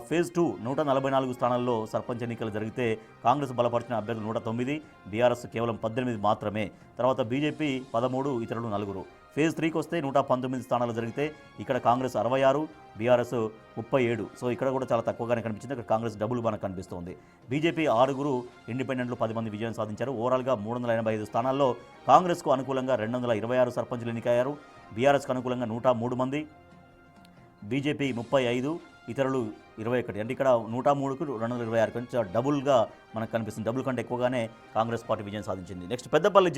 ఫేజ్ 2 144 స్థానాల్లో సర్పంచ్ ఎన్నికలు జరిగితే కాంగ్రెస్ బలపరిచిన అభ్యర్థులు 109, బీఆర్ఎస్ కేవలం 18 మాత్రమే. తర్వాత బీజేపీ 13, ఇతరులు 4. ఫేజ్ 3కి వస్తే 119 స్థానాలు జరిగితే ఇక్కడ కాంగ్రెస్ 66, బీఆర్ఎస్ 37. సో ఇక్కడ కూడా చాలా తక్కువగానే కనిపించింది. ఇక్కడ కాంగ్రెస్ డబుల్ మనకు కనిపిస్తోంది. బీజేపీ 6గురు, ఇండిపెండెంట్లు 10 మంది విజయం సాధించారు. ఓవరాల్గా 385 స్థానాల్లో కాంగ్రెస్కు అనుకూలంగా 226 సర్పంచులు ఎన్నికయ్యారు. బీఆర్ఎస్కు అనుకూలంగా 103 మంది, బీజేపీ 35, ఇతరులు 21. అంటే ఇక్కడ 103కు 226 కొంచెం డబుల్గా మనకు కనిపిస్తుంది. డబుల్ కంటే ఎక్కువగానే కాంగ్రెస్ పార్టీ విజయం సాధించింది. నెక్స్ట్ పెద్దపల్లి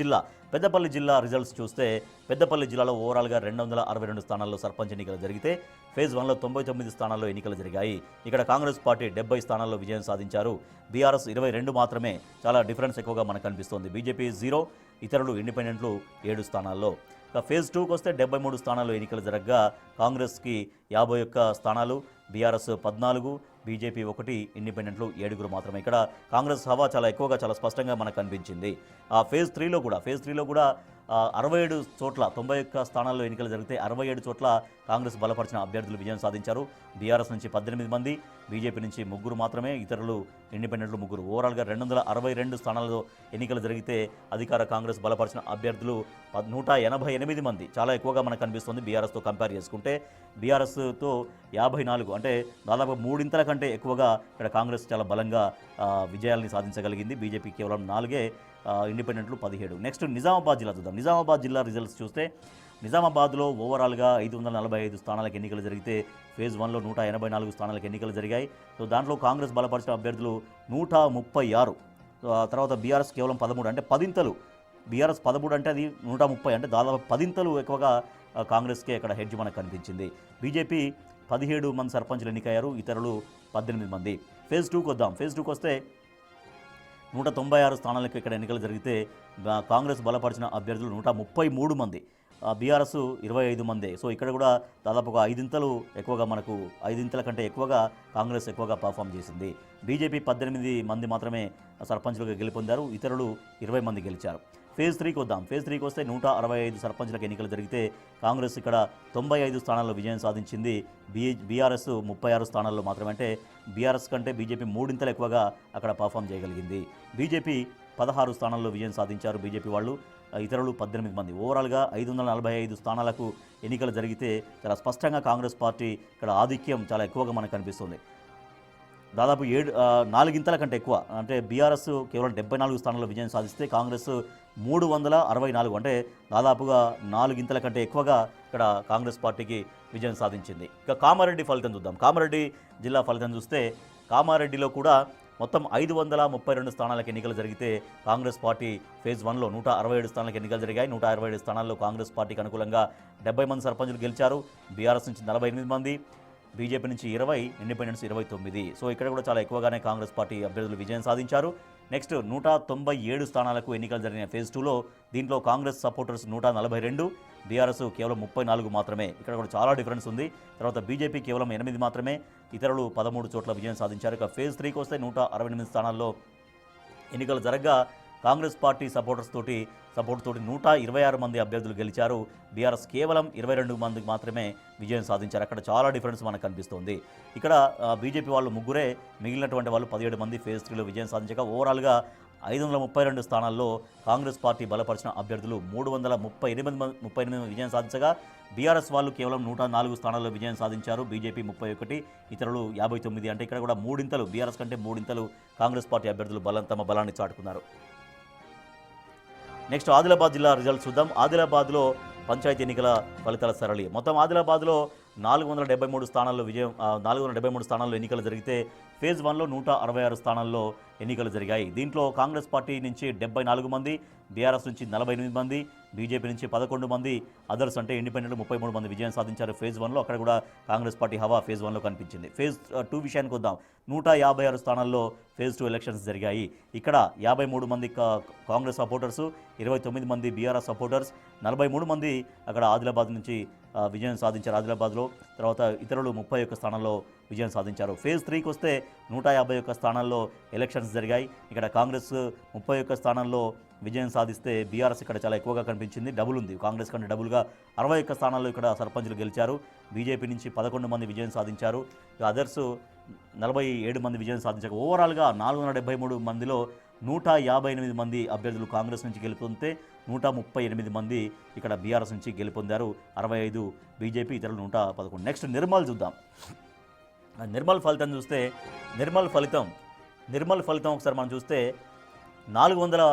జిల్లా రిజల్ట్స్ చూస్తే పెద్దపల్లి జిల్లాలో ఓవరాల్గా 262 స్థానాల్లో సర్పంచ్ ఎన్నికలు జరిగితే ఫేజ్ 1లో 99 స్థానాల్లో ఎన్నికలు జరిగాయి. ఇక్కడ కాంగ్రెస్ పార్టీ 70 స్థానాల్లో విజయం సాధించారు. బీఆర్ఎస్ 22 మాత్రమే, చాలా డిఫరెన్స్ ఎక్కువగా మనకు కనిపిస్తోంది. బీజేపీ 0, ఇతరులు ఇండిపెండెంట్లు 7 స్థానాల్లో. ఇక ఫేజ్ 2కి వస్తే 73 స్థానాల్లో ఎన్నికలు జరగగా కాంగ్రెస్కి 51 స్థానాలు, బీఆర్ఎస్ 14, బీజేపీ 1, ఇండిపెండెంట్లు 7గురు మాత్రమే. ఇక్కడ కాంగ్రెస్ హవా చాలా ఎక్కువగా, చాలా స్పష్టంగా మనకు కనిపించింది. ఫేజ్ 3లో కూడా 67 చోట్ల 91 స్థానాల్లో ఎన్నికలు జరిగితే 67 చోట్ల కాంగ్రెస్ బలపరిచిన అభ్యర్థులు విజయం సాధించారు. బీఆర్ఎస్ నుంచి 18 మంది, బీజేపీ నుంచి 3 మాత్రమే, ఇతరులు ఇండిపెండెంట్లు 3. ఓవరాల్గా 262 స్థానాల్లో ఎన్నికలు జరిగితే అధికార కాంగ్రెస్ బలపరిచిన అభ్యర్థులు 188 మంది, చాలా ఎక్కువగా మనకు కనిపిస్తుంది. బీఆర్ఎస్తో కంపేర్ చేసుకుంటే బీఆర్ఎస్తో 54, అంటే దాదాపు 3 కంటే ఎక్కువగా ఇక్కడ కాంగ్రెస్ చాలా బలంగా విజయాల్ని సాధించగలిగింది. బీజేపీ కేవలం 4, ఇండిపెండెంట్లు 17. నెక్స్ట్ నిజామాబాద్ జిల్లా చూద్దాం. నిజామాబాద్ జిల్లా రిజల్ట్స్ చూస్తే నిజామాబాద్లో ఓవరాల్గా 545 స్థానాలకు ఎన్నికలు జరిగితే ఫేజ్ 1లో 184 స్థానాలకు ఎన్నికలు జరిగాయి. సో దాంట్లో కాంగ్రెస్ బలపరిచిన అభ్యర్థులు 136, తర్వాత బీఆర్ఎస్ కేవలం 13, అంటే 10 బీఆర్ఎస్ 13 అంటే అది 130, అంటే దాదాపు 10 ఎక్కువగా కాంగ్రెస్కే అక్కడ హెడ్జ్ మనకు కనిపించింది. బీజేపీ 17 మంది సర్పంచులు ఎన్నికయ్యారు, ఇతరులు 18 మంది. ఫేజ్ 2కి వద్దాం. ఫేజ్ 2కి వస్తే 196 స్థానాలకు ఇక్కడ ఎన్నికలు జరిగితే కాంగ్రెస్ బలపరిచిన అభ్యర్థులు 133 మంది, బీఆర్ఎస్ 25 మంది. సో ఇక్కడ కూడా దాదాపు ఒక 5 ఎక్కువగా, మనకు 5 కంటే ఎక్కువగా కాంగ్రెస్ ఎక్కువగా పర్ఫామ్ చేసింది. బీజేపీ 18 మంది మాత్రమే సర్పంచులుగా గెలుపొందారు, ఇతరులు 20 మంది గెలిచారు. ఫేజ్ 3కి వద్దాం. ఫేజ్ 3కి వస్తే 165 సర్పంచులకు ఎన్నికలు జరిగితే కాంగ్రెస్ ఇక్కడ 95 స్థానాల్లో విజయం సాధించింది. బీఆర్ఎస్ 36 స్థానాల్లో మాత్రమే, అంటే బీఆర్ఎస్ కంటే బీజేపీ 3 ఎక్కువగా అక్కడ పర్ఫామ్ చేయగలిగింది. బీజేపీ 16 స్థానాల్లో విజయం సాధించారు బీజేపీ వాళ్ళు, ఇతరులు 18 మంది. ఓవరాల్గా 545 స్థానాలకు ఎన్నికలు జరిగితే చాలా స్పష్టంగా కాంగ్రెస్ పార్టీ ఇక్కడ ఆధిక్యం చాలా ఎక్కువగా మనకు కనిపిస్తుంది. దాదాపు 4 కంటే ఎక్కువ, అంటే బీఆర్ఎస్ కేవలం 74 స్థానాల్లో విజయం సాధిస్తే కాంగ్రెస్ 364, అంటే దాదాపుగా 4 కంటే ఎక్కువగా ఇక్కడ కాంగ్రెస్ పార్టీకి విజయం సాధించింది. ఇక కామారెడ్డి ఫలితం చూద్దాం. కామారెడ్డి జిల్లా ఫలితం చూస్తే కామారెడ్డిలో కూడా మొత్తం 532 స్థానాలకు ఎన్నికలు జరిగితే కాంగ్రెస్ పార్టీ ఫేజ్ 1లో 167 స్థానాలకు ఎన్నికలు జరిగాయి. 167 స్థానాల్లో కాంగ్రెస్ పార్టీకి అనుకూలంగా 70 మంది సర్పంచులు గెలిచారు. బీఆర్ఎస్ నుంచి 48 మంది, బీజేపీ నుంచి 20, ఇండిపెండెన్స్ 29. సో ఇక్కడ కూడా చాలా ఎక్కువగానే కాంగ్రెస్ పార్టీ అభ్యర్థులు విజయం సాధించారు. నెక్స్ట్ 197 స్థానాలకు ఎన్నికలు జరిగిన ఫేజ్ 2లో దీంట్లో కాంగ్రెస్ సపోర్టర్స్ 142, బీఆర్ఎస్ కేవలం 34 మాత్రమే. ఇక్కడ కూడా చాలా డిఫరెన్స్ ఉంది. తర్వాత బీజేపీ కేవలం 8 మాత్రమే, ఇతరులు 13 చోట్ల విజయం సాధించారు. ఇక ఫేజ్ 3కి వస్తే 168 స్థానాల్లో ఎన్నికలు జరగగా కాంగ్రెస్ పార్టీ సపోర్ట్ తోటి 126 మంది అభ్యర్థులు గెలిచారు. బీఆర్ఎస్ కేవలం 22 మందికి మాత్రమే విజయం సాధించారు. అక్కడ చాలా డిఫరెన్స్ మనకు కనిపిస్తుంది. ఇక్కడ బీజేపీ వాళ్ళు ముగ్గురే, మిగిలినటువంటి వాళ్ళు 17 మంది ఫేజ్ 3లో విజయం సాధించగా ఓవరాల్గా 532 స్థానాల్లో కాంగ్రెస్ పార్టీ బలపరిచిన అభ్యర్థులు 338 విజయం సాధించగా బీఆర్ఎస్ వాళ్ళు కేవలం 104 స్థానాల్లో విజయం సాధించారు. బీజేపీ 31, ఇతరులు 59. అంటే ఇక్కడ కూడా మూడింతలు, బీఆర్ఎస్ కంటే మూడింతలు కాంగ్రెస్ పార్టీ అభ్యర్థులు తమ బలాన్ని చాటుకున్నారు. నెక్స్ట్ ఆదిలాబాద్ జిల్లా రిజల్ట్స్ చూద్దాం. ఆదిలాబాద్లో పంచాయతీ ఎన్నికల ఫలితాల సరళి. మొత్తం ఆదిలాబాద్లో 473 స్థానాల్లో ఎన్నికలు జరిగితే ఫేజ్ 1లో 166 స్థానాల్లో ఎన్నికలు జరిగాయి. దీంట్లో కాంగ్రెస్ పార్టీ నుంచి 74 మంది, బీఆర్ఎస్ నుంచి 48 మంది, బీజేపీ నుంచి 11 మంది, అదర్స్ అంటే ఇండిపెండెంట్ 33 మంది విజయం సాధించారు ఫేజ్ 1లో. అక్కడ కూడా కాంగ్రెస్ పార్టీ హవా ఫేజ్ 1లో కనిపించింది. ఫేజ్ 2 విషయానికి వద్దాం. 156 స్థానాల్లో ఫేజ్ 2 ఎలక్షన్స్ జరిగాయి. ఇక్కడ 53 మంది కాంగ్రెస్ సపోర్టర్స్, 29 మంది బీఆర్ఎస్ సపోర్టర్స్, 43 మంది అక్కడ ఆదిలాబాద్ నుంచి విజయం సాధించారు ఆదిలాబాద్లో. తర్వాత ఇతరులు 31 స్థానాల్లో విజయం సాధించారు. ఫేజ్ 3కి వస్తే 151 స్థానాల్లో ఎలక్షన్స్ జరిగాయి. ఇక్కడ కాంగ్రెస్ 31 స్థానాల్లో విజయం సాధిస్తే బీఆర్ఎస్ ఇక్కడ చాలా ఎక్కువగా కనిపించింది. డబుల్ ఉంది, కాంగ్రెస్ కంటే డబుల్గా 61 స్థానాల్లో ఇక్కడ సర్పంచులు గెలిచారు. బీజేపీ నుంచి 11 మంది విజయం సాధించారు. అదర్స్ 47 మంది విజయం సాధించారు. ఓవరాల్గా 473 మందిలో 158 మంది అభ్యర్థులు కాంగ్రెస్ నుంచి గెలుపొందితే 138 మంది ఇక్కడ బీఆర్ఎస్ నుంచి గెలుపొందారు. 65 బీజేపీ, ఇతరులు 111. నెక్స్ట్ నిర్మల్ చూద్దాం. నిర్మల్ ఫలితం చూస్తే నిర్మల్ ఫలితం ఒకసారి మనం చూస్తే 400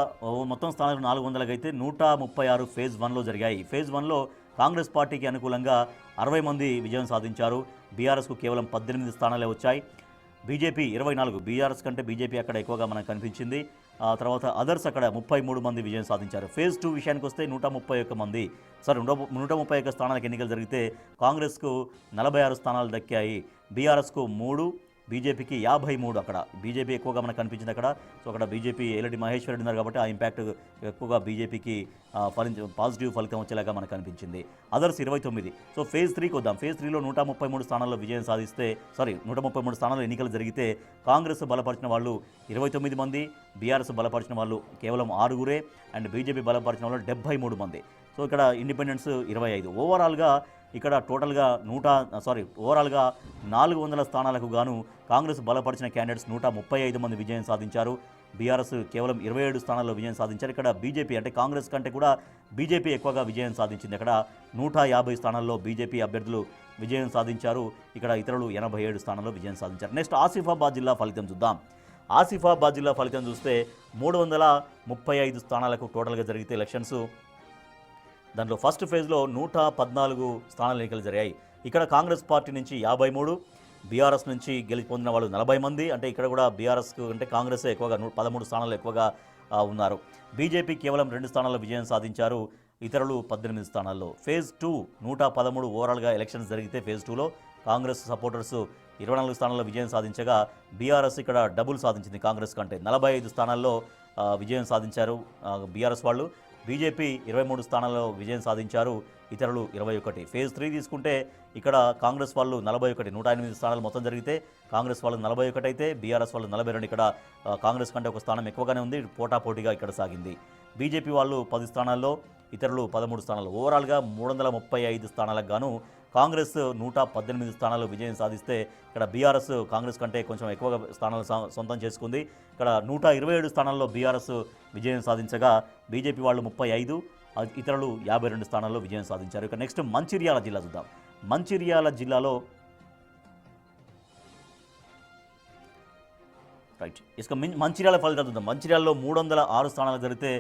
మొత్తం స్థానాలు 400 అయితే 136 ఫేజ్ 1లో జరిగాయి. ఫేజ్ 1లో కాంగ్రెస్ పార్టీకి అనుకూలంగా 60 మంది విజయం సాధించారు. బీఆర్ఎస్కు కేవలం 18 స్థానాలే వచ్చాయి. బీజేపీ 24, బీఆర్ఎస్ కంటే బీజేపీ అక్కడ ఎక్కువగా మనకు కనిపించింది. తర్వాత అదర్స్ అక్కడ 33 మంది విజయం సాధించారు. ఫేజ్ 2 విషయానికి వస్తే 131 స్థానాలకు ఎన్నికలు జరిగితే కాంగ్రెస్కు 46 స్థానాలు దక్కాయి. బీఆర్ఎస్కు 3, బీజేపీకి 53. అక్కడ బీజేపీ ఎక్కువగా మనకు కనిపించింది అక్కడ. సో అక్కడ బీజేపీ ఎల్లటి మహేశ్వరుడు ఉన్నారు కాబట్టి ఆ ఇంపాక్ట్ ఎక్కువగా బీజేపీకి పాజిటివ్ ఫలితం వచ్చేలాగా మనకు కనిపించింది. అదర్స్ 29. సో ఫేజ్ 3కి వద్దాం. ఫేజ్ 3లో 133 స్థానాల్లో విజయం సాధిస్తే 133 స్థానాల్లో ఎన్నికలు జరిగితే కాంగ్రెస్ బలపరిచిన వాళ్ళు 29 మంది, బీఆర్ఎస్ బలపరిచిన వాళ్ళు కేవలం 6 అండ్ బీజేపీ బలపరిచిన వాళ్ళు 73 మంది. సో ఇక్కడ ఇండిపెండెన్స్ 25. ఓవరాల్గా ఇక్కడ టోటల్గా 400 స్థానాలకు గాను కాంగ్రెస్ బలపరిచిన క్యాండిడేట్స్ 135 మంది విజయం సాధించారు. బీఆర్ఎస్ కేవలం 27 స్థానాల్లో విజయం సాధించారు. ఇక్కడ బీజేపీ అంటే కాంగ్రెస్ కంటే కూడా బీజేపీ ఎక్కువగా విజయం సాధించింది. అక్కడ 150 స్థానాల్లో బీజేపీ అభ్యర్థులు విజయం సాధించారు. ఇక్కడ ఇతరులు 87 స్థానాల్లో విజయం సాధించారు. నెక్స్ట్ ఆసిఫాబాద్ జిల్లా ఫలితం చూద్దాం. ఆసిఫాబాద్ జిల్లా ఫలితం చూస్తే 335 స్థానాలకు టోటల్గా జరిగితే ఎలక్షన్స్. దాంట్లో ఫస్ట్ ఫేజ్లో 114 స్థానాల ఎన్నికలు జరిగాయి. ఇక్కడ కాంగ్రెస్ పార్టీ నుంచి 53, బీఆర్ఎస్ నుంచి గెలుపొందిన వాళ్ళు 40 మంది. అంటే ఇక్కడ కూడా బీఆర్ఎస్కు అంటే కాంగ్రెస్ ఎక్కువగా 13 స్థానాలు ఎక్కువగా ఉన్నారు. బీజేపీ కేవలం 2 స్థానాల్లో విజయం సాధించారు. ఇతరులు 18 స్థానాల్లో. ఫేజ్ 2 113 ఓవరాల్గా ఎలక్షన్స్ జరిగితే ఫేజ్ 2లో కాంగ్రెస్ సపోర్టర్స్ 24 స్థానాల్లో విజయం సాధించగా బీఆర్ఎస్ ఇక్కడ డబుల్ సాధించింది కాంగ్రెస్ కంటే. 45 స్థానాల్లో విజయం సాధించారు బీఆర్ఎస్ వాళ్ళు. బీజేపీ 23 స్థానాల్లో విజయం సాధించారు. ఇతరులు 21. ఫేజ్ 3 తీసుకుంటే ఇక్కడ కాంగ్రెస్ వాళ్ళు 41, 108 స్థానాలు మొత్తం జరిగితే కాంగ్రెస్ వాళ్ళు 41 అయితే బీఆర్ఎస్ వాళ్ళు 42. ఇక్కడ కాంగ్రెస్ కంటే ఒక స్థానం ఎక్కువగానే ఉంది. పోటాపోటీగా ఇక్కడ సాగింది. బీజేపీ వాళ్ళు 10 స్థానాల్లో, ఇతరులు 13 స్థానాలు. ఓవరాల్గా 335 స్థానాలకు గాను కాంగ్రెస్ 118 స్థానాలు విజయం సాధిస్తే ఇక్కడ బీఆర్ఎస్ కాంగ్రెస్ కంటే కొంచెం ఎక్కువగా స్థానాలు సొంతం చేసుకుంది. ఇక్కడ 127 స్థానాల్లో బీఆర్ఎస్ విజయం సాధించగా బీజేపీ వాళ్ళు 35, ఇతరులు 52 స్థానాల్లో విజయం సాధించారు. ఇక నెక్స్ట్ మంచిర్యాల జిల్లా చూద్దాం. మంచిర్యాల జిల్లాలో ఇక మంచిర్యాల ఫలితాలు చూద్దాం. మంచిర్యాలలో 306 స్థానాలు జరిగితే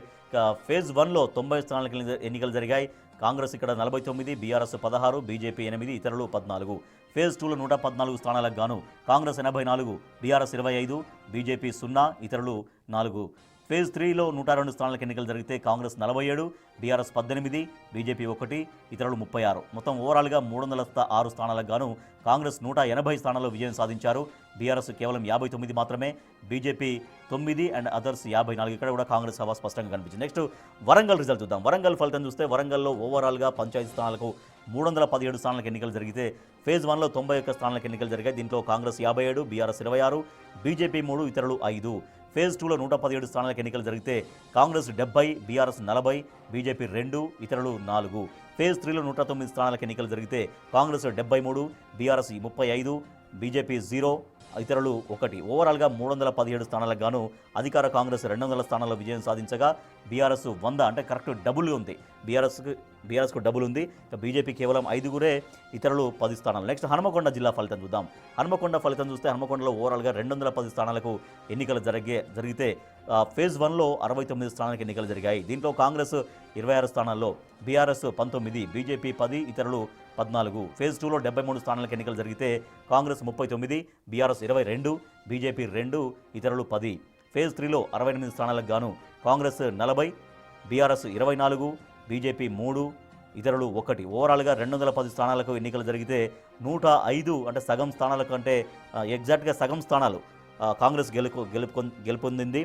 ఫేజ్ 1లో 90 స్థానాలకు ఎన్నికలు జరిగాయి. కాంగ్రెస్ ఇక్కడ 49, బీఆర్ఎస్ 16, బీజేపీ 8, ఇతరులు 14. ఫేజ్ 2లో 114 స్థానాలకు గాను కాంగ్రెస్ 84, బీఆర్ఎస్ 25, బీజేపీ 0, ఇతరులు 4. ఫేజ్ 3లో 102 స్థానాలకు ఎన్నికలు జరిగితే కాంగ్రెస్ 47, బీఆర్ఎస్ 18, బీజేపీ 1, ఇతరులు 36. మొత్తం ఓవరాల్గా 306 స్థానాలకు గాను కాంగ్రెస్ 180 స్థానాల్లో విజయం సాధించారు. బీఆర్ఎస్ కేవలం 59 మాత్రమే, బీజేపీ 9 అండ్ అదర్స్ 54. ఇక్కడ కూడా కాంగ్రెస్ హవా స్పష్టంగా కనిపించింది. నెక్స్ట్ వరంగల్ రిజల్ట్ చూద్దాం. వరంగల్ ఫలితం చూస్తే వరంగల్లో ఓవరాల్గా పంచాయతీ స్థానాలకు 317 స్థానాలకు ఎన్నికలు జరిగితే ఫేజ్ 1లో 91 స్థానాలకు ఎన్నికలు జరిగాయి. దీంట్లో కాంగ్రెస్ 57, బీఆర్ఎస్ 26, బీజేపీ 3, ఇతరులు 5. ఫేజ్ 2లో 117 స్థానాలకు ఎన్నికలు జరిగితే కాంగ్రెస్ 70, బీఆర్ఎస్ 40, బీజేపీ 2, ఇతరులు 4. ఫేజ్ 3లో 109 స్థానాలకు ఎన్నికలు జరిగితే కాంగ్రెస్ 73, బీఆర్ఎస్ 35, బీజేపీ 0, ఇతరులు 1. ఓవరాల్గా 317 స్థానాలకు గాను అధికార కాంగ్రెస్ 200 స్థానాల్లో విజయం సాధించగా బీఆర్ఎస్ 100 అంటే కరెక్ట్ డబుల్ ఉంది. బీఆర్ఎస్కు డబుల్ ఉంది. ఇక బీజేపీ కేవలం 5, ఇతరులు 10 స్థానాలు. నెక్స్ట్ హనుమకొండ జిల్లా ఫలితం చూద్దాం. హనుమకొండ ఫలితం చూస్తే హనుమకొండలో ఓవరాల్గా 210 స్థానాలకు ఎన్నికలు జరిగితే ఫేజ్ 1లో 69 స్థానాలకు ఎన్నికలు జరిగాయి. దీంట్లో కాంగ్రెస్ 26 స్థానాల్లో, బీఆర్ఎస్ 19, బీజేపీ 10, ఇతరులు 14. ఫేజ్ 2లో 73 స్థానాలకు ఎన్నికలు జరిగితే కాంగ్రెస్ 39, బీఆర్ఎస్ 22, బీజేపీ 2, ఇతరులు 10. ఫేజ్ 3లో 68 స్థానాలకు గాను కాంగ్రెస్ 40, బీఆర్ఎస్ 24, బీజేపీ 3, ఇతరులు 1. ఓవరాల్గా 210 స్థానాలకు ఎన్నికలు జరిగితే 105 అంటే సగం స్థానాల కంటే ఎగ్జాక్ట్గా సగం స్థానాలు కాంగ్రెస్ గెలుపొందింది.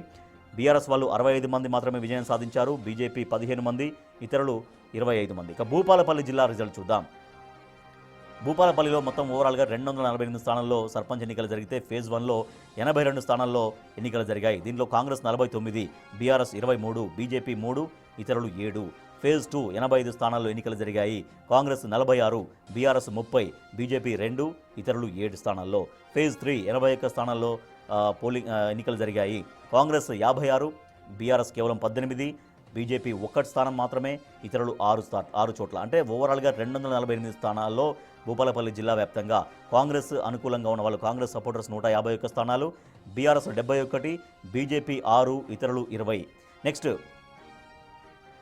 బీఆర్ఎస్ వాళ్ళు 65 మంది మాత్రమే విజయం సాధించారు. బీజేపీ 15 మంది, ఇతరులు 25 మంది. ఇక భూపాలపల్లి జిల్లా రిజల్ట్ చూద్దాం. భూపాలపల్లిలో మొత్తం ఓవరాల్గా 248 స్థానాల్లో సర్పంచ్ ఎన్నికలు జరిగితే ఫేజ్ 1లో 82 స్థానాల్లో ఎన్నికలు జరిగాయి. దీంట్లో కాంగ్రెస్ 49, బీఆర్ఎస్ 23, బీజేపీ 3, ఇతరులు 7. ఫేజ్ 2 85 స్థానాల్లో ఎన్నికలు జరిగాయి. కాంగ్రెస్ 46, బీఆర్ఎస్ 30, బీజేపీ 2, ఇతరులు 7 స్థానాల్లో. ఫేజ్ 3 81 స్థానాల్లో ఎన్నికలు జరిగాయి. కాంగ్రెస్ 56, బీఆర్ఎస్ కేవలం 18, బీజేపీ 1 స్థానం మాత్రమే, ఇతరులు 6 చోట్ల. అంటే ఓవరాల్గా 248 స్థానాల్లో భూపాలపల్లి జిల్లా వ్యాప్తంగా కాంగ్రెస్ అనుకూలంగా ఉన్న వాళ్ళు కాంగ్రెస్ సపోర్టర్స్ 151 స్థానాలు, బీఆర్ఎస్ 71, బీజేపీ 6, ఇతరులు 20. నెక్స్ట్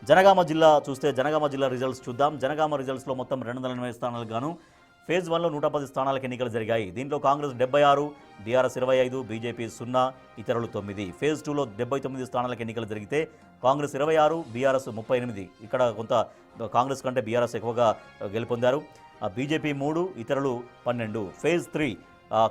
జనగామ జిల్లా చూస్తే జనగామ జిల్లా రిజల్ట్స్ చూద్దాం. జనగామ రిజల్ట్స్లో మొత్తం 280 స్థానాలకు గాను ఫేజ్ 1లో 110 స్థానాలకు ఎన్నికలు జరిగాయి. దీంట్లో కాంగ్రెస్ 76, బీఆర్ఎస్ 25, బీజేపీ 0, ఇతరులు 9. ఫేజ్ 2లో 79 స్థానాలకు ఎన్నికలు జరిగితే కాంగ్రెస్ 26, బీఆర్ఎస్ 38. ఇక్కడ కొంత కాంగ్రెస్ కంటే బీఆర్ఎస్ ఎక్కువగా గెలుపొందారు. బీజేపీ 3, ఇతరులు 12. ఫేజ్ 3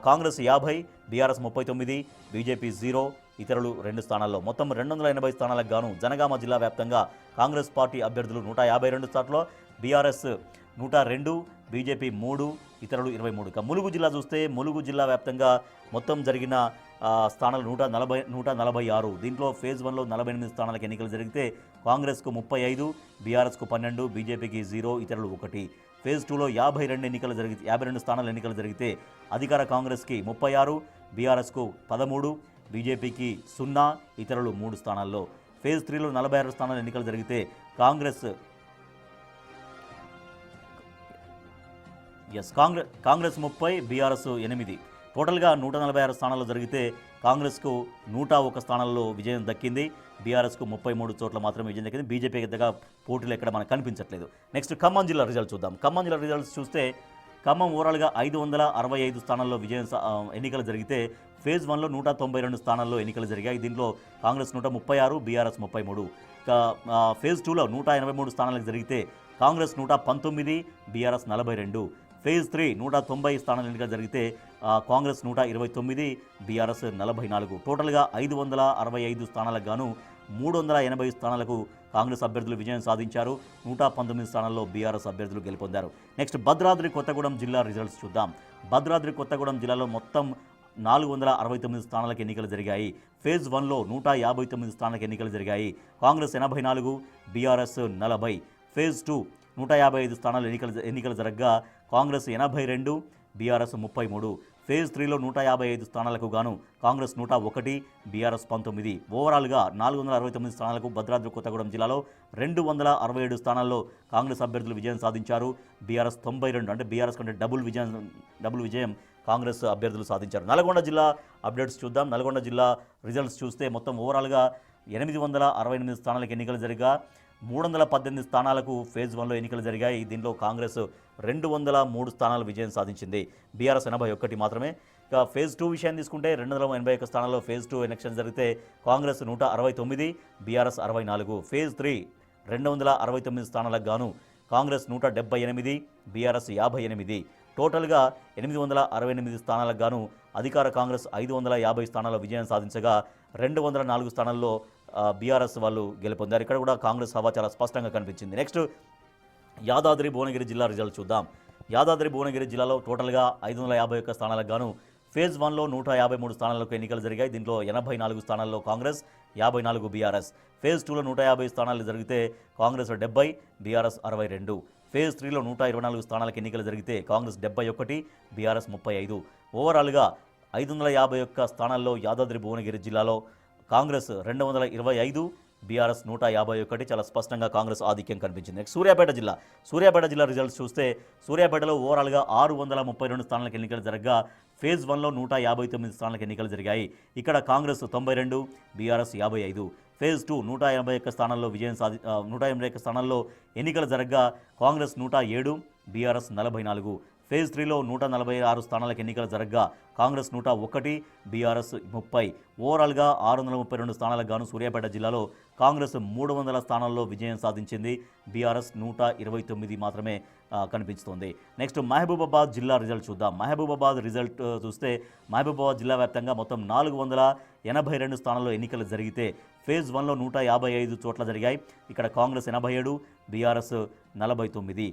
కాంగ్రెస్ 50, బీఆర్ఎస్ 39, బీజేపీ 0, ఇతరులు 2 స్థానాల్లో. మొత్తం 280 స్థానాలకు గాను జనగామ జిల్లా వ్యాప్తంగా కాంగ్రెస్ పార్టీ అభ్యర్థులు 152 స్థానాల్లో, బీఆర్ఎస్ 102, బీజేపీ 3, ఇతరులు 23. ఇక ములుగు జిల్లా చూస్తే ములుగు జిల్లా వ్యాప్తంగా మొత్తం జరిగిన స్థానాలు 146. దీంట్లో ఫేజ్ 1లో 48 స్థానాలకు ఎన్నికలు జరిగితే కాంగ్రెస్కు 35, బీఆర్ఎస్కు 12, బీజేపీకి 0, ఇతరులు 1. ఫేజ్ 2లో 52 స్థానాలు ఎన్నికలు జరిగితే అధికార కాంగ్రెస్కి 36, బీఆర్ఎస్కు 13, బీజేపీకి 0, ఇతరులు 3 స్థానాల్లో. ఫేజ్ 3లో 46 స్థానాలు ఎన్నికలు జరిగితే కాంగ్రెస్ 30, బీఆర్ఎస్ 8. టోటల్గా 146 స్థానాల్లో జరిగితే కాంగ్రెస్కు 101 స్థానాల్లో విజయం దక్కింది. బీఆర్ఎస్కు 33 చోట్ల మాత్రమే విజయం దక్కింది. బీజేపీకి దగ్గర పోటీలు ఎక్కడ మనకు కనిపించట్లేదు. నెక్స్ట్ ఖమ్మం జిల్లా రిజల్ట్ చూద్దాం. ఖమ్మం జిల్లా రిజల్ట్స్ చూస్తే ఖమ్మం ఓవరాల్గా 565 స్థానాల్లో ఎన్నికలు జరిగితే ఫేజ్ 1లో 192 స్థానాల్లో ఎన్నికలు జరిగాయి. దీంట్లో కాంగ్రెస్ 136, బీఆర్ఎస్ 33. ఫేజ్ 2లో 183 స్థానాలకు జరిగితే కాంగ్రెస్ 119, బీఆర్ఎస్ 42. ఫేజ్ 3 190 స్థానాలు ఎన్నికలు జరిగితే కాంగ్రెస్ 129, బీఆర్ఎస్ 44. టోటల్గా 565 స్థానాలకు గాను 380 స్థానాలకు కాంగ్రెస్ అభ్యర్థులు విజయం సాధించారు. 119 స్థానాల్లో బీఆర్ఎస్ అభ్యర్థులు గెలుపొందారు. నెక్స్ట్ భద్రాద్రి కొత్తగూడెం జిల్లా రిజల్ట్స్ చూద్దాం. భద్రాద్రి కొత్తగూడెం జిల్లాలో మొత్తం 469 స్థానాలకు ఎన్నికలు జరిగాయి. ఫేజ్ 1లో 159 స్థానాలకు ఎన్నికలు జరిగాయి. కాంగ్రెస్ 84, బీఆర్ఎస్ 40. ఫేజ్ 2 155 స్థానాలు ఎన్నికలు జరగగా కాంగ్రెస్ 82, బీఆర్ఎస్ 33. ఫేజ్ 3లో 155 స్థానాలకు గాను కాంగ్రెస్ 101, బీఆర్ఎస్ 19. ఓవరాల్గా 469 స్థానాలకు భద్రాద్రి కొత్తగూడెం జిల్లాలో 267 స్థానాల్లో కాంగ్రెస్ అభ్యర్థులు విజయం సాధించారు. బీఆర్ఎస్ 92 అంటే బీఆర్ఎస్ కంటే డబుల్ విజయం కాంగ్రెస్ అభ్యర్థులు సాధించారు. నల్గొండ జిల్లా అప్డేట్స్ చూద్దాం. నల్గొండ జిల్లా రిజల్ట్స్ చూస్తే మొత్తం ఓవరాల్గా 868 స్థానాలకు ఎన్నికలు జరిగా 318 స్థానాలకు ఫేజ్ 1లో ఎన్నికలు జరిగాయి. దీంట్లో కాంగ్రెస్ 203 స్థానాలు విజయం సాధించింది. బీఆర్ఎస్ 81 మాత్రమే. ఇక ఫేజ్ 2 విషయాన్ని తీసుకుంటే 281 స్థానాల్లో ఫేజ్ 2 ఎలక్షన్ జరిగితే కాంగ్రెస్ 169, బీఆర్ఎస్ 64. ఫేజ్ 3 269 స్థానాలకు గాను కాంగ్రెస్ 178, బీఆర్ఎస్ 58. టోటల్గా 868 స్థానాలకు గాను అధికార కాంగ్రెస్ 550 స్థానాల్లో విజయం సాధించగా 204 స్థానాల్లో బీఆర్ఎస్ వాళ్ళు గెలుపొందారు. ఇక్కడ కూడా కాంగ్రెస్ హవా చాలా స్పష్టంగా కనిపించింది. నెక్స్ట్ యాదాద్రి భువనగిరి జిల్లా రిజల్ట్ చూద్దాం. యాదాద్రి భువనగిరి జిల్లాలో టోటల్గా 551 స్థానాలకు గాను ఫేజ్ 1లో 153 స్థానాలకు ఎన్నికలు జరిగాయి. దీంట్లో 84 స్థానాల్లో కాంగ్రెస్, 54 బీఆర్ఎస్. ఫేజ్ 2లో 150 స్థానాలు జరిగితే కాంగ్రెస్ 70, బీఆర్ఎస్ 62. ఫేజ్ 3లో 124 స్థానాలకు ఎన్నికలు జరిగితే కాంగ్రెస్ 71, బీఆర్ఎస్ 35. ఓవరాల్గా 551 స్థానాల్లో యాదాద్రి భువనగిరి జిల్లాలో కాంగ్రెస్ 225, బీఆర్ఎస్ 151. చాలా స్పష్టంగా కాంగ్రెస్ ఆధిక్యం కనిపించింది. సూర్యాపేట జిల్లా రిజల్ట్స్ చూస్తే సూర్యాపేటలో ఓవరాల్గా 632 స్థానాలకు ఎన్నికలు జరగగా ఫేజ్ 1లో 159 స్థానాలకు ఎన్నికలు జరిగాయి. ఇక్కడ కాంగ్రెస్ 92, బీఆర్ఎస్ 55. ఫేజ్ 2 181 స్థానాల్లో 181 స్థానాల్లో ఎన్నికలు జరగగా కాంగ్రెస్ 107, బీఆర్ఎస్ 44. ఫేజ్ 3లో 146 స్థానాలకు ఎన్నికలు జరగగా కాంగ్రెస్ 101, బీఆర్ఎస్ 30. ఓవరాల్గా 632 స్థానాలకు గాను సూర్యాపేట జిల్లాలో కాంగ్రెస్ 300 స్థానాల్లో విజయం సాధించింది. బీఆర్ఎస్ 129 మాత్రమే కనిపిస్తోంది. నెక్స్ట్ మహబూబాబాద్ జిల్లా రిజల్ట్ చూద్దాం. మహబూబాబాద్ రిజల్ట్ చూస్తే మహబూబాబాద్ జిల్లా వ్యాప్తంగా మొత్తం 482 స్థానాల్లో ఎన్నికలు జరిగితే ఫేజ్ 1లో 155 చోట్ల జరిగాయి. ఇక్కడ కాంగ్రెస్ 87, బీఆర్ఎస్ 49.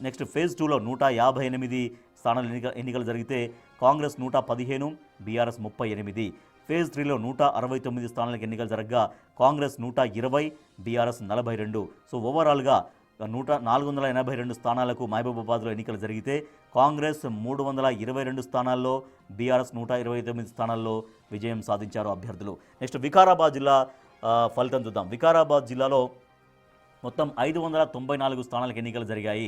నెక్స్ట్ ఫేజ్ 2లో 158 స్థానాలు ఎన్నికలు జరిగితే కాంగ్రెస్ 115, బీఆర్ఎస్ 38. ఫేజ్ 3లో 169 స్థానాలకు ఎన్నికలు జరగగా కాంగ్రెస్ 120, బీఆర్ఎస్ 42. సో ఓవరాల్గా 482 స్థానాలకు మహబూబాబాద్లో ఎన్నికలు జరిగితే కాంగ్రెస్ 322 స్థానాల్లో, బీఆర్ఎస్ 129 స్థానాల్లో విజయం సాధించారు అభ్యర్థులు. నెక్స్ట్ వికారాబాద్ జిల్లా ఫలితం చూద్దాం. వికారాబాద్ జిల్లాలో మొత్తం 594 స్థానాలకు ఎన్నికలు జరిగాయి.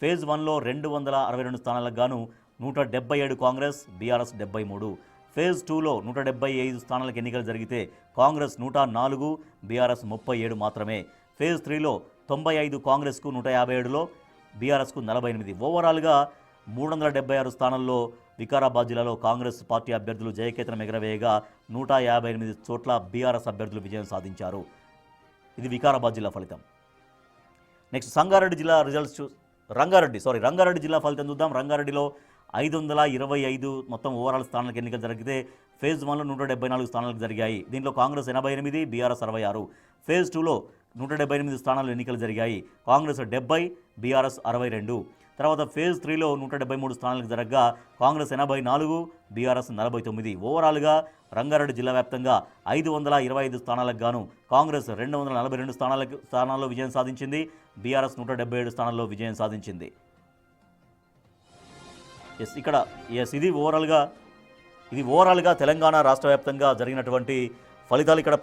ఫేజ్ 1లో 262 స్థానాలకు గాను 177 కాంగ్రెస్, బీఆర్ఎస్ 73. ఫేజ్ 2లో 175 స్థానాలకు ఎన్నికలు జరిగితే కాంగ్రెస్ 104, బీఆర్ఎస్ 37 మాత్రమే. ఫేజ్ 3లో 95 కాంగ్రెస్కు, 157లో బీఆర్ఎస్కు 48. ఓవరాల్గా 376 స్థానాల్లో వికారాబాద్ జిల్లాలో కాంగ్రెస్ పార్టీ అభ్యర్థులు జయకేతనం ఎగరవేయగా 158 చోట్ల బీఆర్ఎస్ అభ్యర్థులు విజయం సాధించారు. ఇది వికారాబాద్ జిల్లా ఫలితం. నెక్స్ట్ రంగారెడ్డి జిల్లా ఫలితం చూద్దాం. రంగారెడ్డిలో 525 మొత్తం ఓవరాల్ స్థానాలకు ఎన్నికలు జరిగితే ఫేజ్ 1లో 174 స్థానాలకు జరిగాయి. దీంట్లో కాంగ్రెస్ 88, బీఆర్ఎస్ 66. ఫేజ్ 2లో 178 స్థానాలు ఎన్నికలు జరిగాయి. కాంగ్రెస్ 70, బీఆర్ఎస్ 62. తర్వాత ఫేజ్ 3లో 173 స్థానాలకు జరగగా కాంగ్రెస్ 84, బీఆర్ఎస్ 49. ఓవరాల్గా రంగారెడ్డి జిల్లా వ్యాప్తంగా 525 స్థానాలకు గాను కాంగ్రెస్ 242 స్థానాల్లో విజయం సాధించింది. బీఆర్ఎస్ 177 స్థానాల్లో విజయం సాధించింది. ఇది ఓవరాల్గా తెలంగాణ రాష్ట్ర వ్యాప్తంగా జరిగినటువంటి ఫలితాలు. ఇక్కడ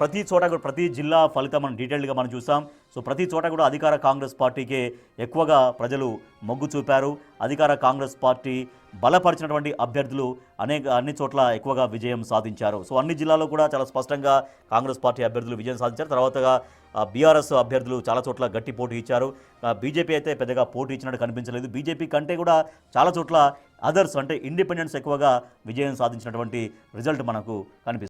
ప్రతి జిల్లా ఫలితం మనం డీటెయిల్గా మనం చూసాం. సో ప్రతి చోట కూడా అధికార కాంగ్రెస్ పార్టీకే ఎక్కువగా ప్రజలు మొగ్గు చూపారు. అధికార కాంగ్రెస్ పార్టీ బలపరిచినటువంటి అభ్యర్థులు అన్ని చోట్ల ఎక్కువగా విజయం సాధించారు. సో అన్ని జిల్లాల్లో కూడా చాలా స్పష్టంగా కాంగ్రెస్ పార్టీ అభ్యర్థులు విజయం సాధించారు. తర్వాతగా బీఆర్ఎస్ అభ్యర్థులు చాలా చోట్ల గట్టి పోటీ ఇచ్చారు. బీజేపీ అయితే పెద్దగా పోటీ ఇచ్చినట్టు కనిపించలేదు. బీజేపీ కంటే కూడా చాలా చోట్ల అదర్స్ అంటే ఇండిపెండెన్స్ ఎక్కువగా విజయం సాధించినటువంటి రిజల్ట్ మనకు కనిపిస్తుంది.